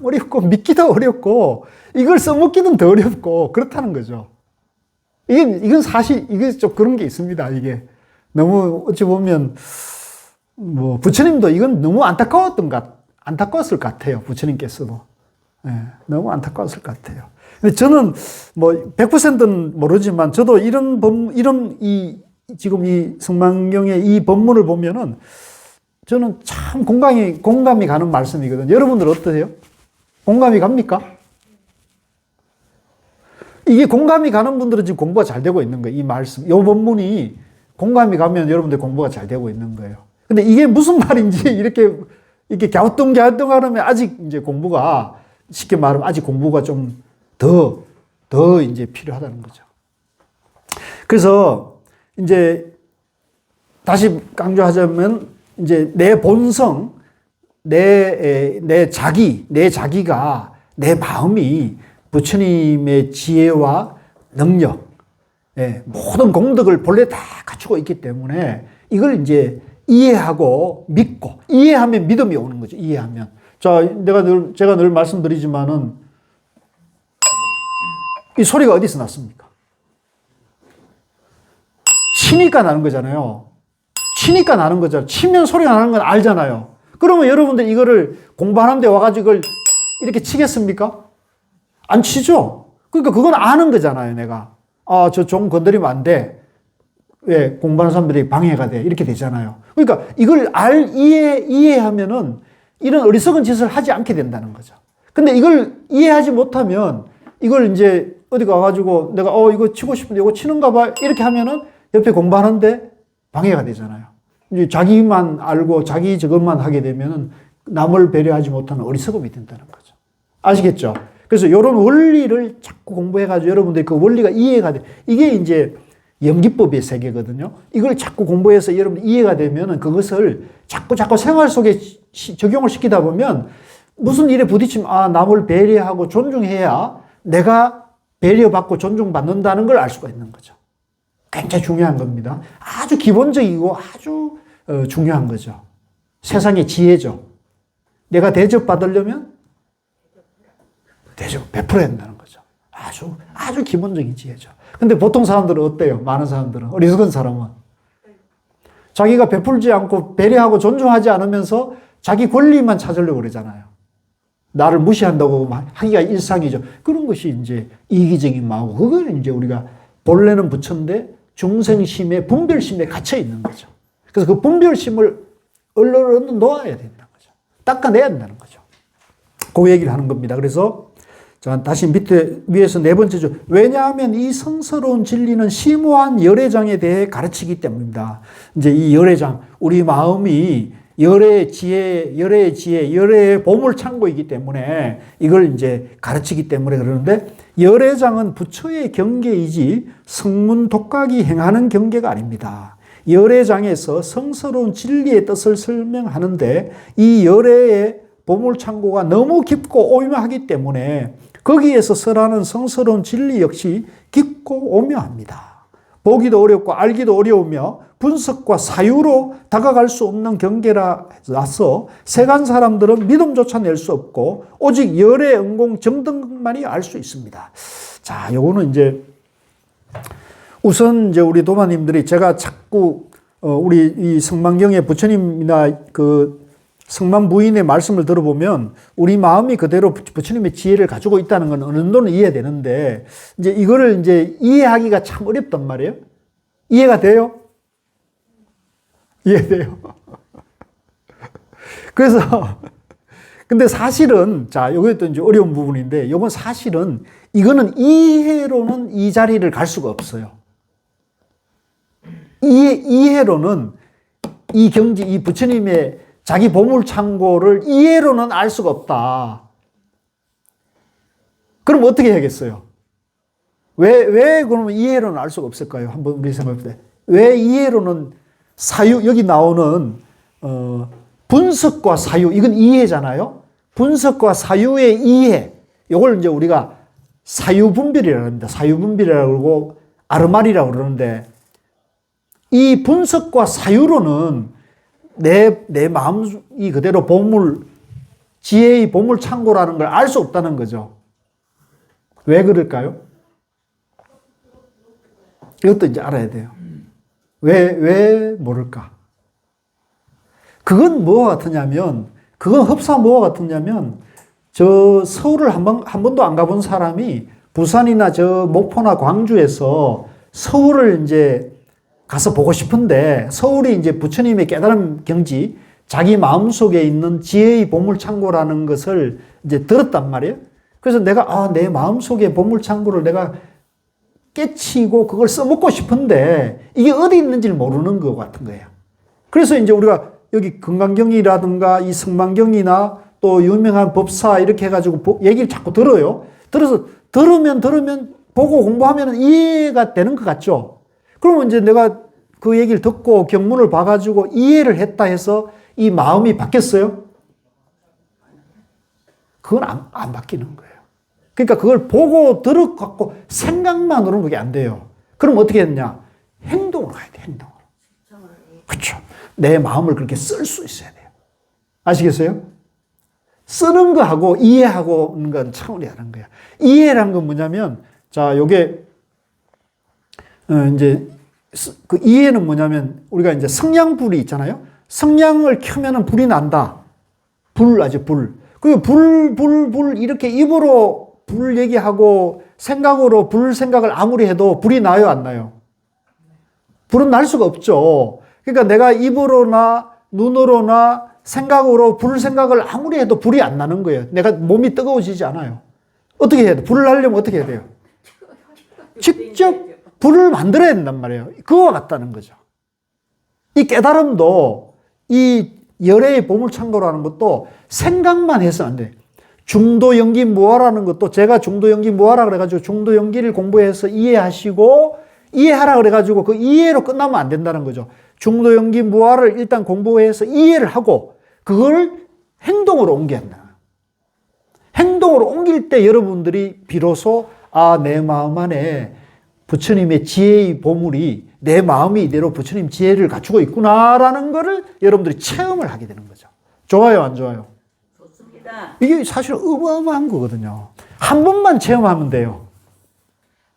어렵고 믿기도 어렵고 이걸 써먹기는 더 어렵고 그렇다는 거죠. 이건 사실 이게 좀 그런 게 있습니다. 이게 너무 어찌 보면 뭐 부처님도 이건 너무 안타까웠을 것 같아요. 부처님께서도 너무 안타까웠을 것 같아요. 근데 저는 뭐 100%는 모르지만 저도 지금 이 성만경의 이 법문을 보면은 저는 참 공감이 가는 말씀이거든요. 여러분들 어떠세요? 공감이 갑니까? 이게 공감이 가는 분들은 지금 공부가 잘 되고 있는 거예요. 이 말씀, 이 법문이 공감이 가면 여러분들 공부가 잘 되고 있는 거예요. 근데 이게 무슨 말인지 이렇게 갸우뚱갸우뚱하면 아직 이제 공부가, 쉽게 말하면 아직 공부가 좀 더 이제 필요하다는 거죠. 그래서 이제 다시 강조하자면 이제 내 본성, 내 자기가, 내 마음이 부처님의 지혜와 능력, 모든 공덕을 본래 다 갖추고 있기 때문에 이걸 이제 이해하고 믿고, 이해하면 믿음이 오는 거죠. 이해하면. 자, 제가 늘 말씀드리지만은 이 소리가 어디서 났습니까? 치니까 나는 거잖아요. 치니까 나는 거잖아요. 치면 소리가 나는 건 알잖아요. 그러면 여러분들 이거를 공부하는데 와가지고 이걸 이렇게 치겠습니까? 안 치죠? 그러니까 그건 아는 거잖아요, 내가. 아, 저 종 건드리면 안 돼. 왜? 공부하는 사람들이 방해가 돼. 이렇게 되잖아요. 그러니까 이걸 이해하면은 이런 어리석은 짓을 하지 않게 된다는 거죠. 근데 이걸 이해하지 못하면 이걸 이제 어디 가가지고 내가 이거 치고 싶은데 이거 치는가 봐. 이렇게 하면은 옆에 공부하는데 방해가 되잖아요. 이제 자기만 알고 자기 저것만 하게 되면은 남을 배려하지 못하는 어리석음이 된다는 거죠. 아시겠죠? 그래서 이런 원리를 자꾸 공부해가지고 여러분들이 그 원리가 이해가 돼. 이게 이제 연기법의 세계거든요. 이걸 자꾸 공부해서 여러분 이해가 되면은 그것을 자꾸 생활 속에 적용을 시키다 보면 무슨 일에 부딪히면 남을 배려하고 존중해야 내가 배려받고 존중받는다는 걸 알 수가 있는 거죠. 굉장히 중요한 겁니다. 아주 기본적이고 아주 중요한 거죠. 세상의 지혜죠. 내가 대접받으려면 대접 베풀어야 된다는 거죠. 아주 기본적인 지혜죠. 근데 보통 사람들은 어때요? 많은 사람들은, 어리석은 사람은 자기가 베풀지 않고 배려하고 존중하지 않으면서 자기 권리만 찾으려고 그러잖아요. 나를 무시한다고 하기가 일상이죠. 그런 것이 이제 이기적인 마음이고, 그거는 이제 우리가 본래는 부처인데 중생심에 분별심에 갇혀 있는 거죠. 그래서 그 분별심을 얼른 놓아야 된다는 거죠. 닦아내야 된다는 거죠. 그 얘기를 하는 겁니다. 그래서 자, 다시 위에서 네 번째죠. 왜냐하면 이 성스러운 진리는 심오한 열애장에 대해 가르치기 때문입니다. 이제 이 열애장, 우리 마음이 열애의 지혜, 열애의 보물 창고이기 때문에 이걸 이제 가르치기 때문에 그러는데, 열애장은 부처의 경계이지 성문 독각이 행하는 경계가 아닙니다. 열애장에서 성스러운 진리의 뜻을 설명하는데 이 열애의 보물 창고가 너무 깊고 오묘하기 때문에 거기에서 설하는 성스러운 진리 역시 깊고 오묘합니다. 보기도 어렵고 알기도 어려우며 분석과 사유로 다가갈 수 없는 경계라서 세간 사람들은 믿음조차 낼 수 없고 오직 열의 응공 정등만이 알 수 있습니다. 자, 요거는 이제 우선 이제 우리 도마님들이 제가 자꾸 우리 이 성만경의 부처님이나 그 성만 부인의 말씀을 들어보면 우리 마음이 그대로 부처님의 지혜를 가지고 있다는 건 어느 정도는 이해되는데, 이제 이거를 이제 이해하기가 참 어렵단 말이에요. 이해가 돼요? 이해돼요? 그래서, 근데 사실은, 자, 이것도 이제 어려운 부분인데, 이건 사실은, 이거는 이해로는 이 자리를 갈 수가 없어요. 이해로는 이 경지, 이 부처님의 자기 보물 창고를 이해로는 알 수가 없다. 그럼 어떻게 해야겠어요? 왜 그러면 이해로는 알 수가 없을까요? 한번 우리 생각해 볼 때. 왜 이해로는 사유, 여기 나오는, 분석과 사유, 이건 이해잖아요? 분석과 사유의 이해. 이걸 이제 우리가 사유분별이라고 합니다. 사유분별이라고 그러고, 아르말이라고 그러는데, 이 분석과 사유로는 내 마음이 그대로 지혜의 보물 창고라는 걸 알 수 없다는 거죠. 왜 그럴까요? 이것도 이제 알아야 돼요. 왜 모를까? 그건 뭐와 같으냐면, 그건 흡사 뭐와 같으냐면, 저 서울을 한 번도 안 가본 사람이 부산이나 저 목포나 광주에서 서울을 이제 가서 보고 싶은데, 서울이 이제 부처님의 깨달음 경지, 자기 마음속에 있는 지혜의 보물창고라는 것을 이제 들었단 말이에요. 그래서 내가, 내 마음속에 보물창고를 내가 깨치고 그걸 써먹고 싶은데, 이게 어디 있는지를 모르는 것 같은 거예요. 그래서 이제 우리가 여기 금강경이라든가 이 성만경이나 또 유명한 법사 이렇게 해가지고 얘기를 자꾸 들어요. 들으면 보고 공부하면 이해가 되는 것 같죠. 그러면 이제 내가 그 얘기를 듣고 경문을 봐가지고 이해를 했다 해서 이 마음이 바뀌었어요? 그건 안 바뀌는 거예요. 그러니까 그걸 보고 들어갖고 생각만으로는 그게 안 돼요. 그럼 어떻게 했냐? 행동으로 가야 돼, 행동으로. 그렇죠. 내 마음을 그렇게 쓸 수 있어야 돼요. 아시겠어요? 쓰는 거하고 이해하고는 건 차원이 다른 거야. 이해란 건 뭐냐면, 자, 요게, 이제, 그 이해는 뭐냐면, 우리가 이제 성냥불이 있잖아요? 성냥을 켜면은 불이 난다. 불. 불 이렇게 입으로 불 얘기하고 생각으로 불 생각을 아무리 해도 불이 나요, 안 나요? 불은 날 수가 없죠. 그러니까 내가 입으로나 눈으로나 생각으로 불 생각을 아무리 해도 불이 안 나는 거예요. 내가 몸이 뜨거워지지 않아요. 어떻게 해야 돼? 불을 날려면 어떻게 해야 돼요? 직접 불을 만들어야 된단 말이에요. 그거와 같다는 거죠. 이 깨달음도 이 열애의 보물창고라는 것도 생각만 해서 안 돼. 중도연기무화라는 것도 제가 중도연기무화라 그래가지고 중도연기를 공부해서 이해하시고 이해하라 그래가지고 그 이해로 끝나면 안 된다는 거죠. 중도연기무화를 일단 공부해서 이해를 하고 그걸 행동으로 옮겨야 한다. 행동으로 옮길 때 여러분들이 비로소 내 마음 안에 부처님의 지혜의 보물이 내 마음이 이대로 부처님 지혜를 갖추고 있구나라는 거를 여러분들이 체험을 하게 되는 거죠. 좋아요, 안 좋아요? 좋습니다. 이게 사실 어마어마한 거거든요. 한 번만 체험하면 돼요.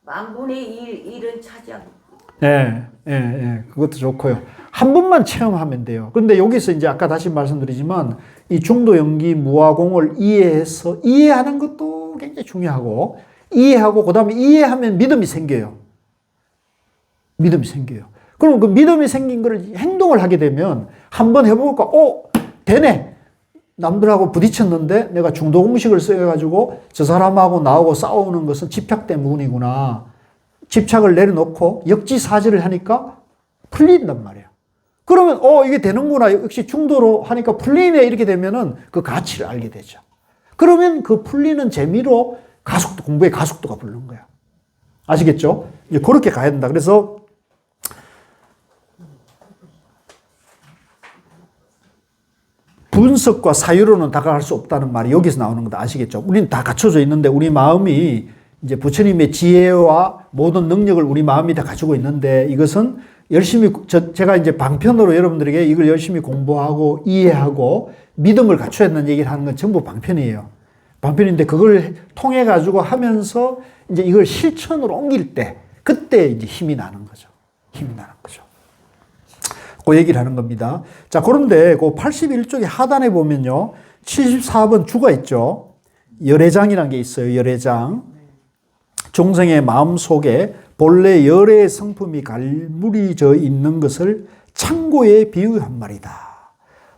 만분의 1은 차지하고. 그것도 좋고요. 한 번만 체험하면 돼요. 그런데 여기서 이제 아까 다시 말씀드리지만 이 중도 연기 무화공을 이해해서 이해하는 것도 굉장히 중요하고 이해하고 그다음에 이해하면 믿음이 생겨요. 믿음이 생겨요. 그럼 그 믿음이 생긴 걸 행동을 하게 되면 한번 해볼까? 되네. 남들하고 부딪혔는데 내가 중도 공식을 써가지고 저 사람하고 나하고 싸우는 것은 집착 때문이구나. 집착을 내려놓고 역지사지를 하니까 풀린단 말이에요. 그러면 이게 되는구나. 역시 중도로 하니까 풀리네. 이렇게 되면은 그 가치를 알게 되죠. 그러면 그 풀리는 재미로 공부의 가속도가 붙는 거야. 아시겠죠? 이제 그렇게 가야 된다. 그래서 분석과 사유로는 다가갈 수 없다는 말이 여기서 나오는 것도 아시겠죠? 우리는 다 갖춰져 있는데 우리 마음이 이제 부처님의 지혜와 모든 능력을 우리 마음이 다 가지고 있는데 이것은 열심히 제가 이제 방편으로 여러분들에게 이걸 열심히 공부하고 이해하고 믿음을 갖춰야 된다는 얘기를 하는 건 전부 방편이에요. 방편인데 그걸 통해 가지고 하면서 이제 이걸 실천으로 옮길 때 그때 이제 힘이 나는 거죠. 힘이 나는 거죠. 그 얘기를 하는 겁니다. 자, 그런데 그 81쪽의 하단에 보면요. 74번 주가 있죠. 열애장이라는 게 있어요. 열애장. 중생의 마음 속에 본래 열애의 성품이 갈무리져 있는 것을 창고에 비유한 말이다.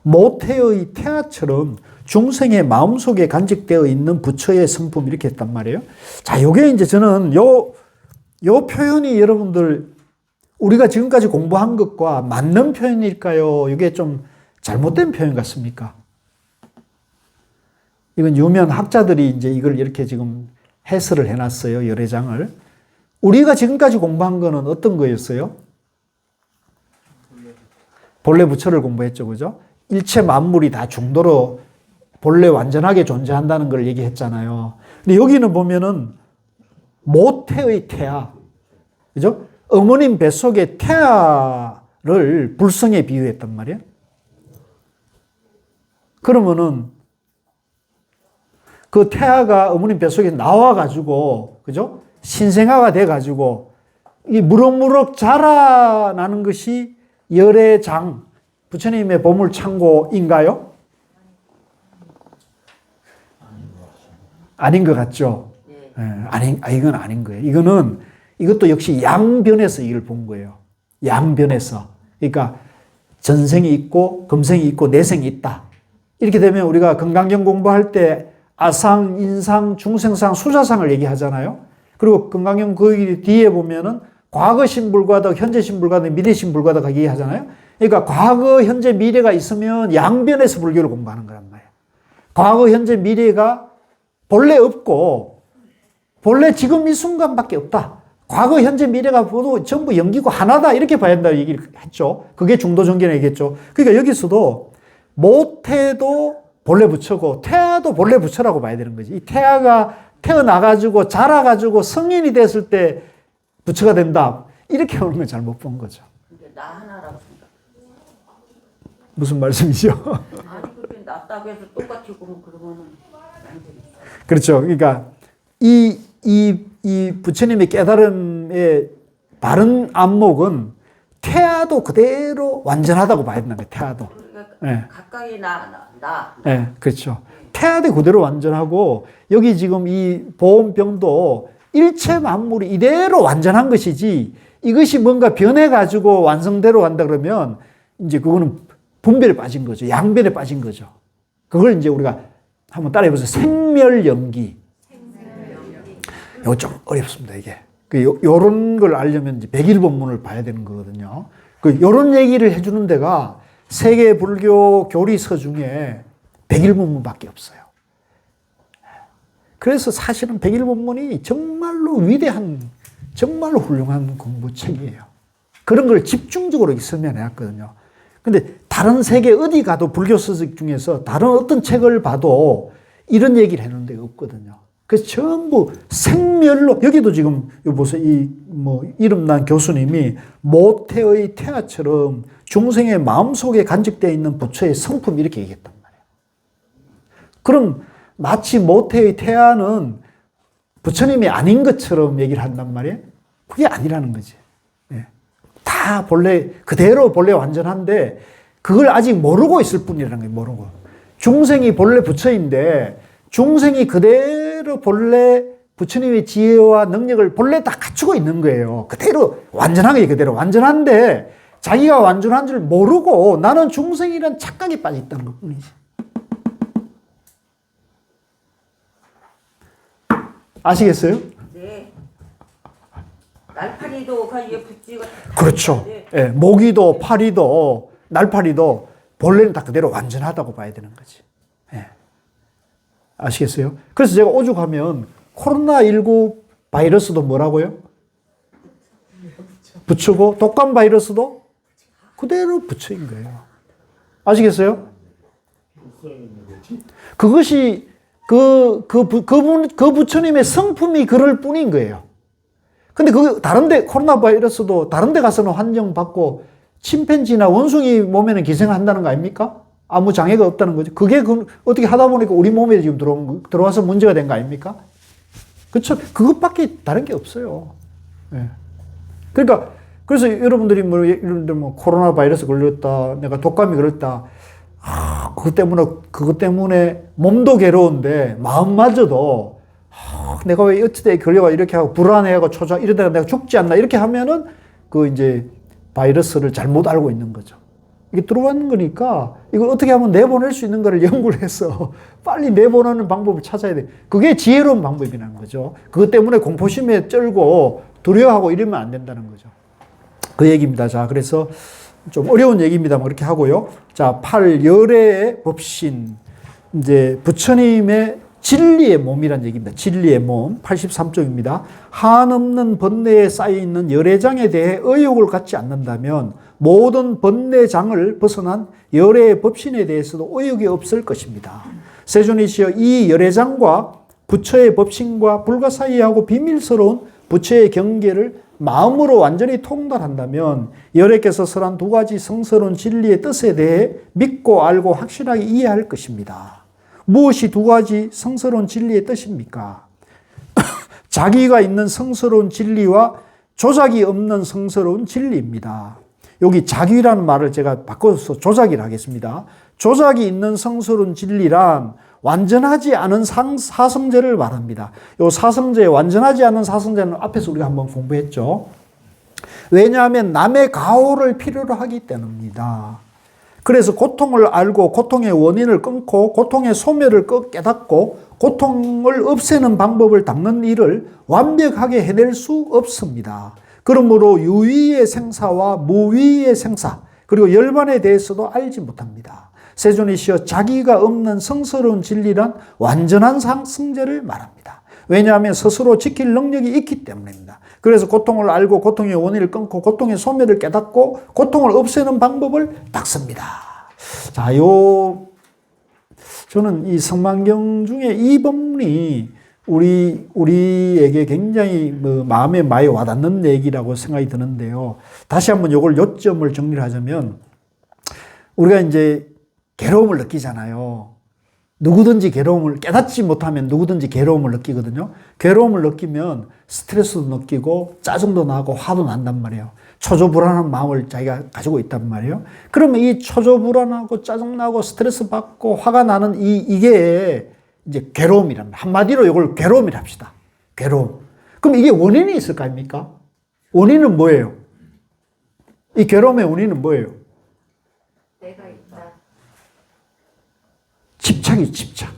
모태의 태아처럼 중생의 마음 속에 간직되어 있는 부처의 성품 이렇게 했단 말이에요. 자, 요게 이제 저는 요 표현이 여러분들 우리가 지금까지 공부한 것과 맞는 표현일까요? 이게 좀 잘못된 표현 같습니까? 이건 유명 학자들이 이제 이걸 이렇게 지금 해설을 해놨어요. 열애장을. 우리가 지금까지 공부한 거는 어떤 거였어요? 본래 부처를 공부했죠. 그죠? 일체 만물이 다 중도로 본래 완전하게 존재한다는 걸 얘기했잖아요. 근데 여기는 보면은 모태의 태아. 그죠? 어머님 뱃속의 태아를 불성에 비유했단 말이에요. 그러면은 그 태아가 어머님 뱃속에 나와가지고, 그죠? 신생아가 돼가지고, 이 무럭무럭 자라나는 것이 열애장, 부처님의 보물창고인가요? 아닌 것 같죠? 이건 아닌 거예요. 이것도 역시 양변에서 이걸 본 거예요. 양변에서. 그러니까 전생이 있고, 금생이 있고, 내생이 있다. 이렇게 되면 우리가 건강경 공부할 때 아상, 인상, 중생상, 수자상을 얘기하잖아요. 그리고 건강경 그 뒤에 보면은 과거 신불과도, 현재 신불과도, 미래 신불과도 얘기하잖아요. 그러니까 과거, 현재, 미래가 있으면 양변에서 불교를 공부하는 거란 말이에요. 과거, 현재, 미래가 본래 없고, 본래 지금 이 순간밖에 없다. 과거, 현재, 미래가 모두 전부 연기고 하나다. 이렇게 봐야 한다고 얘기를 했죠. 그게 중도정견에 얘기했죠. 그러니까 여기서도 모태도 본래 부처고 태아도 본래 부처라고 봐야 되는 거지. 이 태아가 태어나가지고 자라가지고 성인이 됐을 때 부처가 된다. 이렇게 오는 건 잘못 본 거죠. 근데 나 하나라고 생각. 무슨 말씀이죠? 아니 그렇게 낫다고 해서 똑같이 그러면은 안 되겠어. 그렇죠. 그러니까 이 부처님의 깨달음의 바른 안목은 태아도 그대로 완전하다고 봐야 된다는 거예요. 태아도. 그러니까 네. 가까이 네, 그렇죠. 태아대 그대로 완전하고 여기 지금 이 보온병도 일체 만물이 이대로 완전한 것이지 이것이 뭔가 변해가지고 완성대로 간다 그러면 이제 그거는 분별에 빠진 거죠. 양변에 빠진 거죠. 그걸 이제 우리가 한번 따라해보세요. 생멸연기. 이거 좀 어렵습니다, 이게. 요런 걸 알려면 이제 백일본문을 봐야 되는 거거든요. 요런 얘기를 해주는 데가 세계 불교 교리서 중에 백일본문밖에 없어요. 그래서 사실은 백일본문이 정말로 위대한, 정말로 훌륭한 공부책이에요. 그런 걸 집중적으로 설명해놨거든요. 근데 다른 세계 어디 가도 불교 서적 중에서 다른 어떤 책을 봐도 이런 얘기를 해놓은 데가 없거든요. 그래서 전부 생멸로, 여기도 지금, 보세요. 이름난 교수님이 모태의 태아처럼 중생의 마음속에 간직되어 있는 부처의 성품 이렇게 얘기했단 말이에요. 그럼 마치 모태의 태아는 부처님이 아닌 것처럼 얘기를 한단 말이에요. 그게 아니라는 거지. 다 본래, 그대로 본래 완전한데 그걸 아직 모르고 있을 뿐이라는 거예요. 모르고. 중생이 본래 부처인데 중생이 그대로 본래 부처님의 지혜와 능력을 본래 다 갖추고 있는 거예요. 그대로 완전하게 그대로 완전한데 자기가 완전한 줄 모르고 나는 중생이란 착각에 빠져 있다는 것 뿐이지. 아시겠어요? 네. 날파리도 거기에 붙지가. 그렇죠. 예, 모기도 파리도 날파리도 본래는 다 그대로 완전하다고 봐야 되는 거지. 예. 아시겠어요? 그래서 제가 오죽하면 코로나19 바이러스도 뭐라고요? 부처고 독감 바이러스도 그대로 부처인 거예요. 아시겠어요? 그것이 그 부처님의 성품이 그럴 뿐인 거예요. 근데 다른데 코로나 바이러스도 다른데 가서는 환정받고 침팬지나 원숭이 몸에는 기생한다는 거 아닙니까? 아무 장애가 없다는 거죠. 그게 어떻게 하다 보니까 우리 몸에 지금 들어와서 문제가 된 거 아닙니까? 그렇죠. 그것밖에 다른 게 없어요. 네. 그러니까 그래서 여러분들이 예를 들면 코로나 바이러스 걸렸다, 내가 독감이 걸렸다. 그것 때문에 몸도 괴로운데 마음마저도 내가 왜 어찌돼 걸려가 이렇게 하고 불안해하고 이러다가 내가 죽지 않나 이렇게 하면은 이제 바이러스를 잘못 알고 있는 거죠. 이게 들어왔는 거니까 이걸 어떻게 하면 내보낼 수 있는 거를 연구를 해서 빨리 내보내는 방법을 찾아야 돼. 그게 지혜로운 방법이라는 거죠. 그것 때문에 공포심에 쩔고 두려워하고 이러면 안 된다는 거죠. 그 얘기입니다. 자, 그래서 좀 어려운 얘기입니다. 그렇게 하고요. 자, 8. 열애의 법신. 이제 부처님의 진리의 몸이란 얘기입니다. 진리의 몸. 83쪽입니다. 한없는 번뇌에 쌓여있는 열애장에 대해 의욕을 갖지 않는다면 모든 번뇌장을 벗어난 열애의 법신에 대해서도 의욕이 없을 것입니다. 세존이시여 이 열애장과 부처의 법신과 불가사의하고 비밀스러운 부처의 경계를 마음으로 완전히 통달한다면 열애께서 설한 두 가지 성스러운 진리의 뜻에 대해 믿고 알고 확실하게 이해할 것입니다. 무엇이 두 가지 성스러운 진리의 뜻입니까? 자기가 있는 성스러운 진리와 조작이 없는 성스러운 진리입니다. 여기 자기라는 말을 제가 바꿔서 조작이라 하겠습니다. 조작이 있는 성스러운 진리란 완전하지 않은 사성제를 말합니다. 이 사성제, 완전하지 않은 사성제는 앞에서 우리가 한번 공부했죠. 왜냐하면 남의 가호를 필요로 하기 때문입니다. 그래서 고통을 알고 고통의 원인을 끊고 고통의 소멸을 깨닫고 고통을 없애는 방법을 닦는 일을 완벽하게 해낼 수 없습니다. 그러므로 유의의 생사와 무의의 생사 그리고 열반에 대해서도 알지 못합니다. 세존이시여 자기가 없는 성스러운 진리란 완전한 성제를 말합니다. 왜냐하면 스스로 지킬 능력이 있기 때문입니다. 그래서 고통을 알고 고통의 원인을 끊고 고통의 소멸을 깨닫고 고통을 없애는 방법을 닦습니다. 자, 저는 이 성만경 중에 이 법문이 우리에게 굉장히 마음에 많이 와닿는 얘기라고 생각이 드는데요. 다시 한번 이걸 요점을 정리를 하자면 우리가 이제 괴로움을 느끼잖아요. 누구든지 괴로움을 깨닫지 못하면 누구든지 괴로움을 느끼거든요. 괴로움을 느끼면 스트레스도 느끼고 짜증도 나고 화도 난단 말이에요. 초조불안한 마음을 자기가 가지고 있단 말이에요. 그러면 이 초조불안하고 짜증나고 스트레스 받고 화가 나는 이게 이제 괴로움이랍니다. 한마디로 이걸 괴로움이라 합시다. 괴로움. 그럼 이게 원인이 있을 거 아닙니까? 원인은 뭐예요? 이 괴로움의 원인은 뭐예요? 내가 있다. 집착이 집착.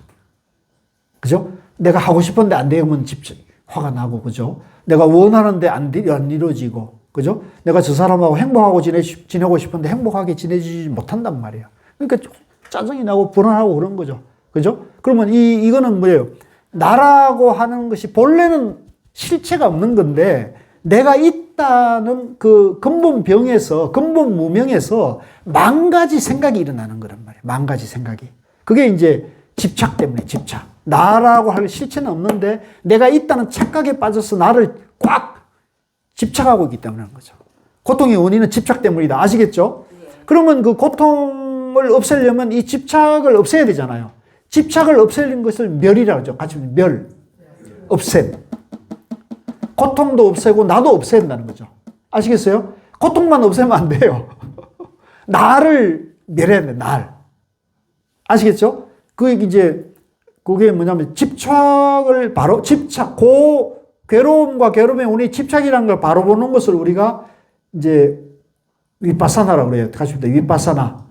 그죠? 내가 하고 싶은데 안 되면 집착, 화가 나고, 그죠? 내가 원하는데 안 이루어지고, 그죠? 내가 저 사람하고 행복하고 지내고 싶은데 행복하게 지내지 못한단 말이에요. 그러니까 짜증이 나고 불안하고 그런 거죠. 그죠? 그러면 이거는 뭐예요? 나라고 하는 것이 본래는 실체가 없는 건데, 내가 있다는 그 근본 병에서, 근본 무명에서 만 가지 생각이 일어나는 거란 말이에요. 만 가지 생각이. 그게 이제 집착 때문에 집착. 나라고 할 실체는 없는데 내가 있다는 착각에 빠져서 나를 꽉 집착하고 있기 때문에 그런 거죠. 고통의 원인은 집착 때문이다. 아시겠죠? 그러면 그 고통을 없애려면 이 집착을 없애야 되잖아요. 집착을 없애는 것을 멸이라고 하죠. 같이 멸. 없앰. 고통도 없애고 나도 없애야 된다는 거죠. 아시겠어요? 고통만 없애면 안 돼요. 나를 멸해야 돼, 날. 아시겠죠? 그게 뭐냐면 집착을 바로, 괴로움과 괴로움의 원인이 집착이라는 걸 바로 보는 것을 우리가 이제 위파사나라고 그래요. 같이 합니다. 위파사나.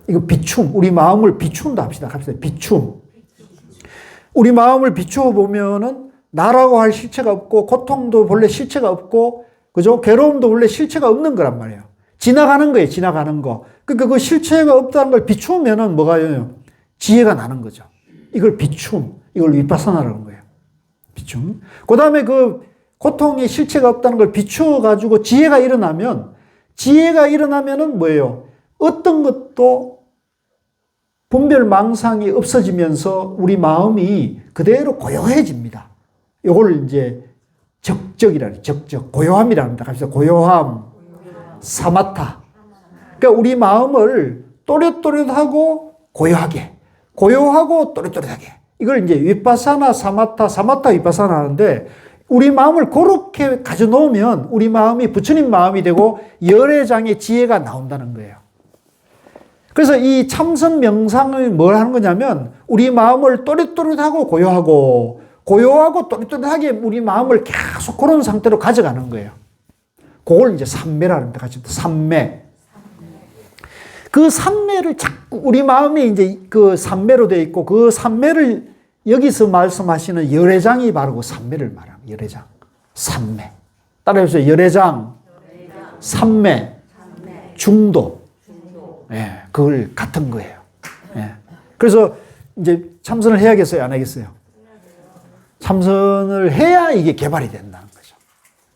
이거 비춤. 우리 마음을 비춘다 합시다. 갑시다. 비춤. 우리 마음을 비추어 보면은 나라고 할 실체가 없고, 고통도 본래 실체가 없고, 그죠? 괴로움도 원래 실체가 없는 거란 말이에요. 지나가는 거예요, 지나가는 거. 그러니까 그 실체가 없다는 걸 비추면은 뭐가요? 지혜가 나는 거죠. 이걸 비춤, 이걸 위파사나라는 거예요. 비춤. 그 다음에 그 고통의 실체가 없다는 걸 비추어가지고 지혜가 일어나면은 뭐예요? 어떤 것도 분별망상이 없어지면서 우리 마음이 그대로 고요해집니다. 요걸 이제 적적이라는, 적적, 고요함이라는 합니다. 갑시다. 고요함, 사마타. 그러니까 우리 마음을 또렷또렷하고 고요하게, 고요하고 또렷또렷하게. 이걸 이제 위파사나, 사마타, 위파사나 하는데, 우리 마음을 그렇게 가져놓으면 우리 마음이 부처님 마음이 되고 열애장의 지혜가 나온다는 거예요. 그래서 이 참선 명상을 뭘 하는 거냐면 우리 마음을 또렷또렷하고 고요하고 또렷또렷하게 우리 마음을 계속 그런 상태로 가져가는 거예요. 그걸 이제 삼매라는 데 같이 삼매. 그 삼매를 자꾸 우리 마음이 이제 그 삼매로 되어 있고 그 삼매를 여기서 말씀하시는 열애장이 바로 그 삼매를 말합니다. 열애장. 삼매. 따라해보세요. 열애장, 삼매, 중도. 예, 그걸 같은 거예요. 예. 그래서 이제 참선을 해야겠어요? 안 하겠어요? 참선을 해야 이게 개발이 된다는 거죠.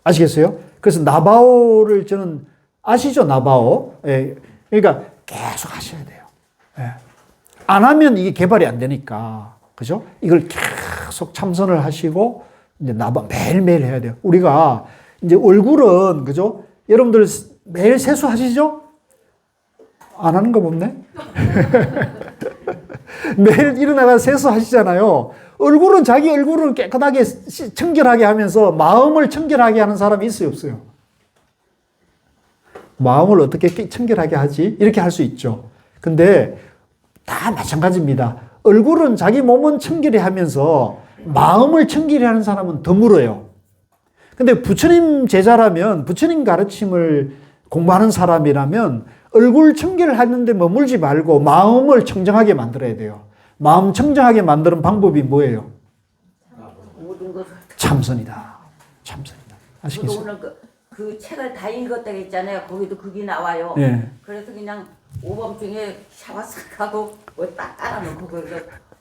아시겠어요? 그래서 나바오를 저는 아시죠? 나바오. 예. 그러니까 계속 하셔야 돼요. 예. 안 하면 이게 개발이 안 되니까. 그죠? 이걸 계속 참선을 하시고 이제 매일매일 해야 돼요. 우리가 이제 얼굴은 그죠? 여러분들 매일 세수하시죠? 안 하는 거 없네? 매일 일어나가 세수하시잖아요. 자기 얼굴을 깨끗하게 청결하게 하면서 마음을 청결하게 하는 사람이 있어요, 없어요? 마음을 어떻게 청결하게 하지? 이렇게 할 수 있죠. 근데 다 마찬가지입니다. 얼굴은 자기 몸은 청결히 하면서 마음을 청결히 하는 사람은 드물어요. 근데 부처님 제자라면, 부처님 가르침을 공부하는 사람이라면 얼굴 청결을 하는데 머물지 말고 마음을 청정하게 만들어야 돼요. 마음 청정하게 만드는 방법이 뭐예요? 모든 것을 참선이다. 참선이다. 아시겠어요? 오늘 그 책을 다 읽었다고 했잖아요. 거기도 그게 나와요. 예. 그래서 그냥 오밤중에 샤워 싹 하고 딱 깔아놓고 거기서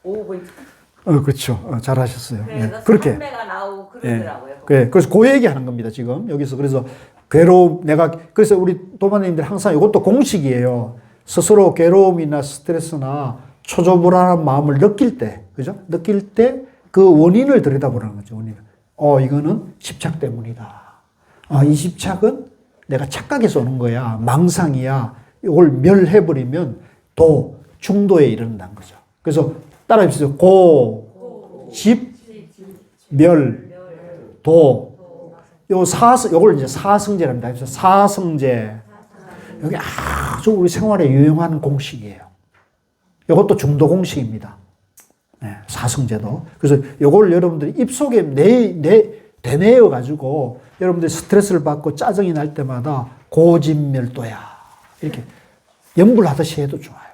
5분. 그렇죠. 잘하셨어요. 그래서 예. 그렇게. 삼매가 나오고 그러더라고요. 예. 그래서 그 얘기 하는 겁니다, 지금. 여기서. 그래서 그래서 우리 도마님들 항상 이것도 공식이에요. 스스로 괴로움이나 스트레스나 초조불안한 마음을 느낄 때, 그죠? 느낄 때 그 원인을 들여다보라는 거죠, 원인을. 이거는 집착 때문이다. 이 집착은 내가 착각해서 오는 거야. 망상이야. 이걸 멸해버리면 중도에 이른다는 거죠. 그래서 따라해 주세요. 고, 집, 멸, 도. 요걸 이제 사성제랍니다. 그래서 사성제. 여기 아주 우리 생활에 유용한 공식이에요. 이것도 중도 공식입니다. 네, 사성제도. 그래서 요걸 여러분들이 입속에 대내어 가지고 여러분들이 스트레스를 받고 짜증이 날 때마다 고집멸도야. 이렇게 염불하듯이 해도 좋아요.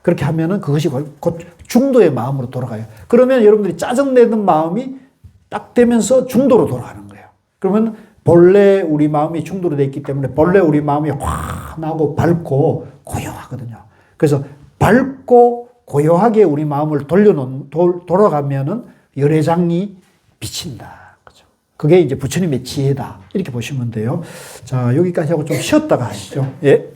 그렇게 하면은 그것이 곧 중도의 마음으로 돌아가요. 그러면 여러분들이 짜증내는 마음이 딱 되면서 중도로 돌아가는 거예요. 그러면 본래 우리 마음이 중도로 되어 있기 때문에 본래 우리 마음이 환하고 밝고 고요하거든요. 그래서 밝고 고요하게 우리 마음을 돌아가면은 열애장이 비친다. 그죠? 그게 이제 부처님의 지혜다. 이렇게 보시면 돼요. 자, 여기까지 하고 좀 쉬었다가 하시죠. 예.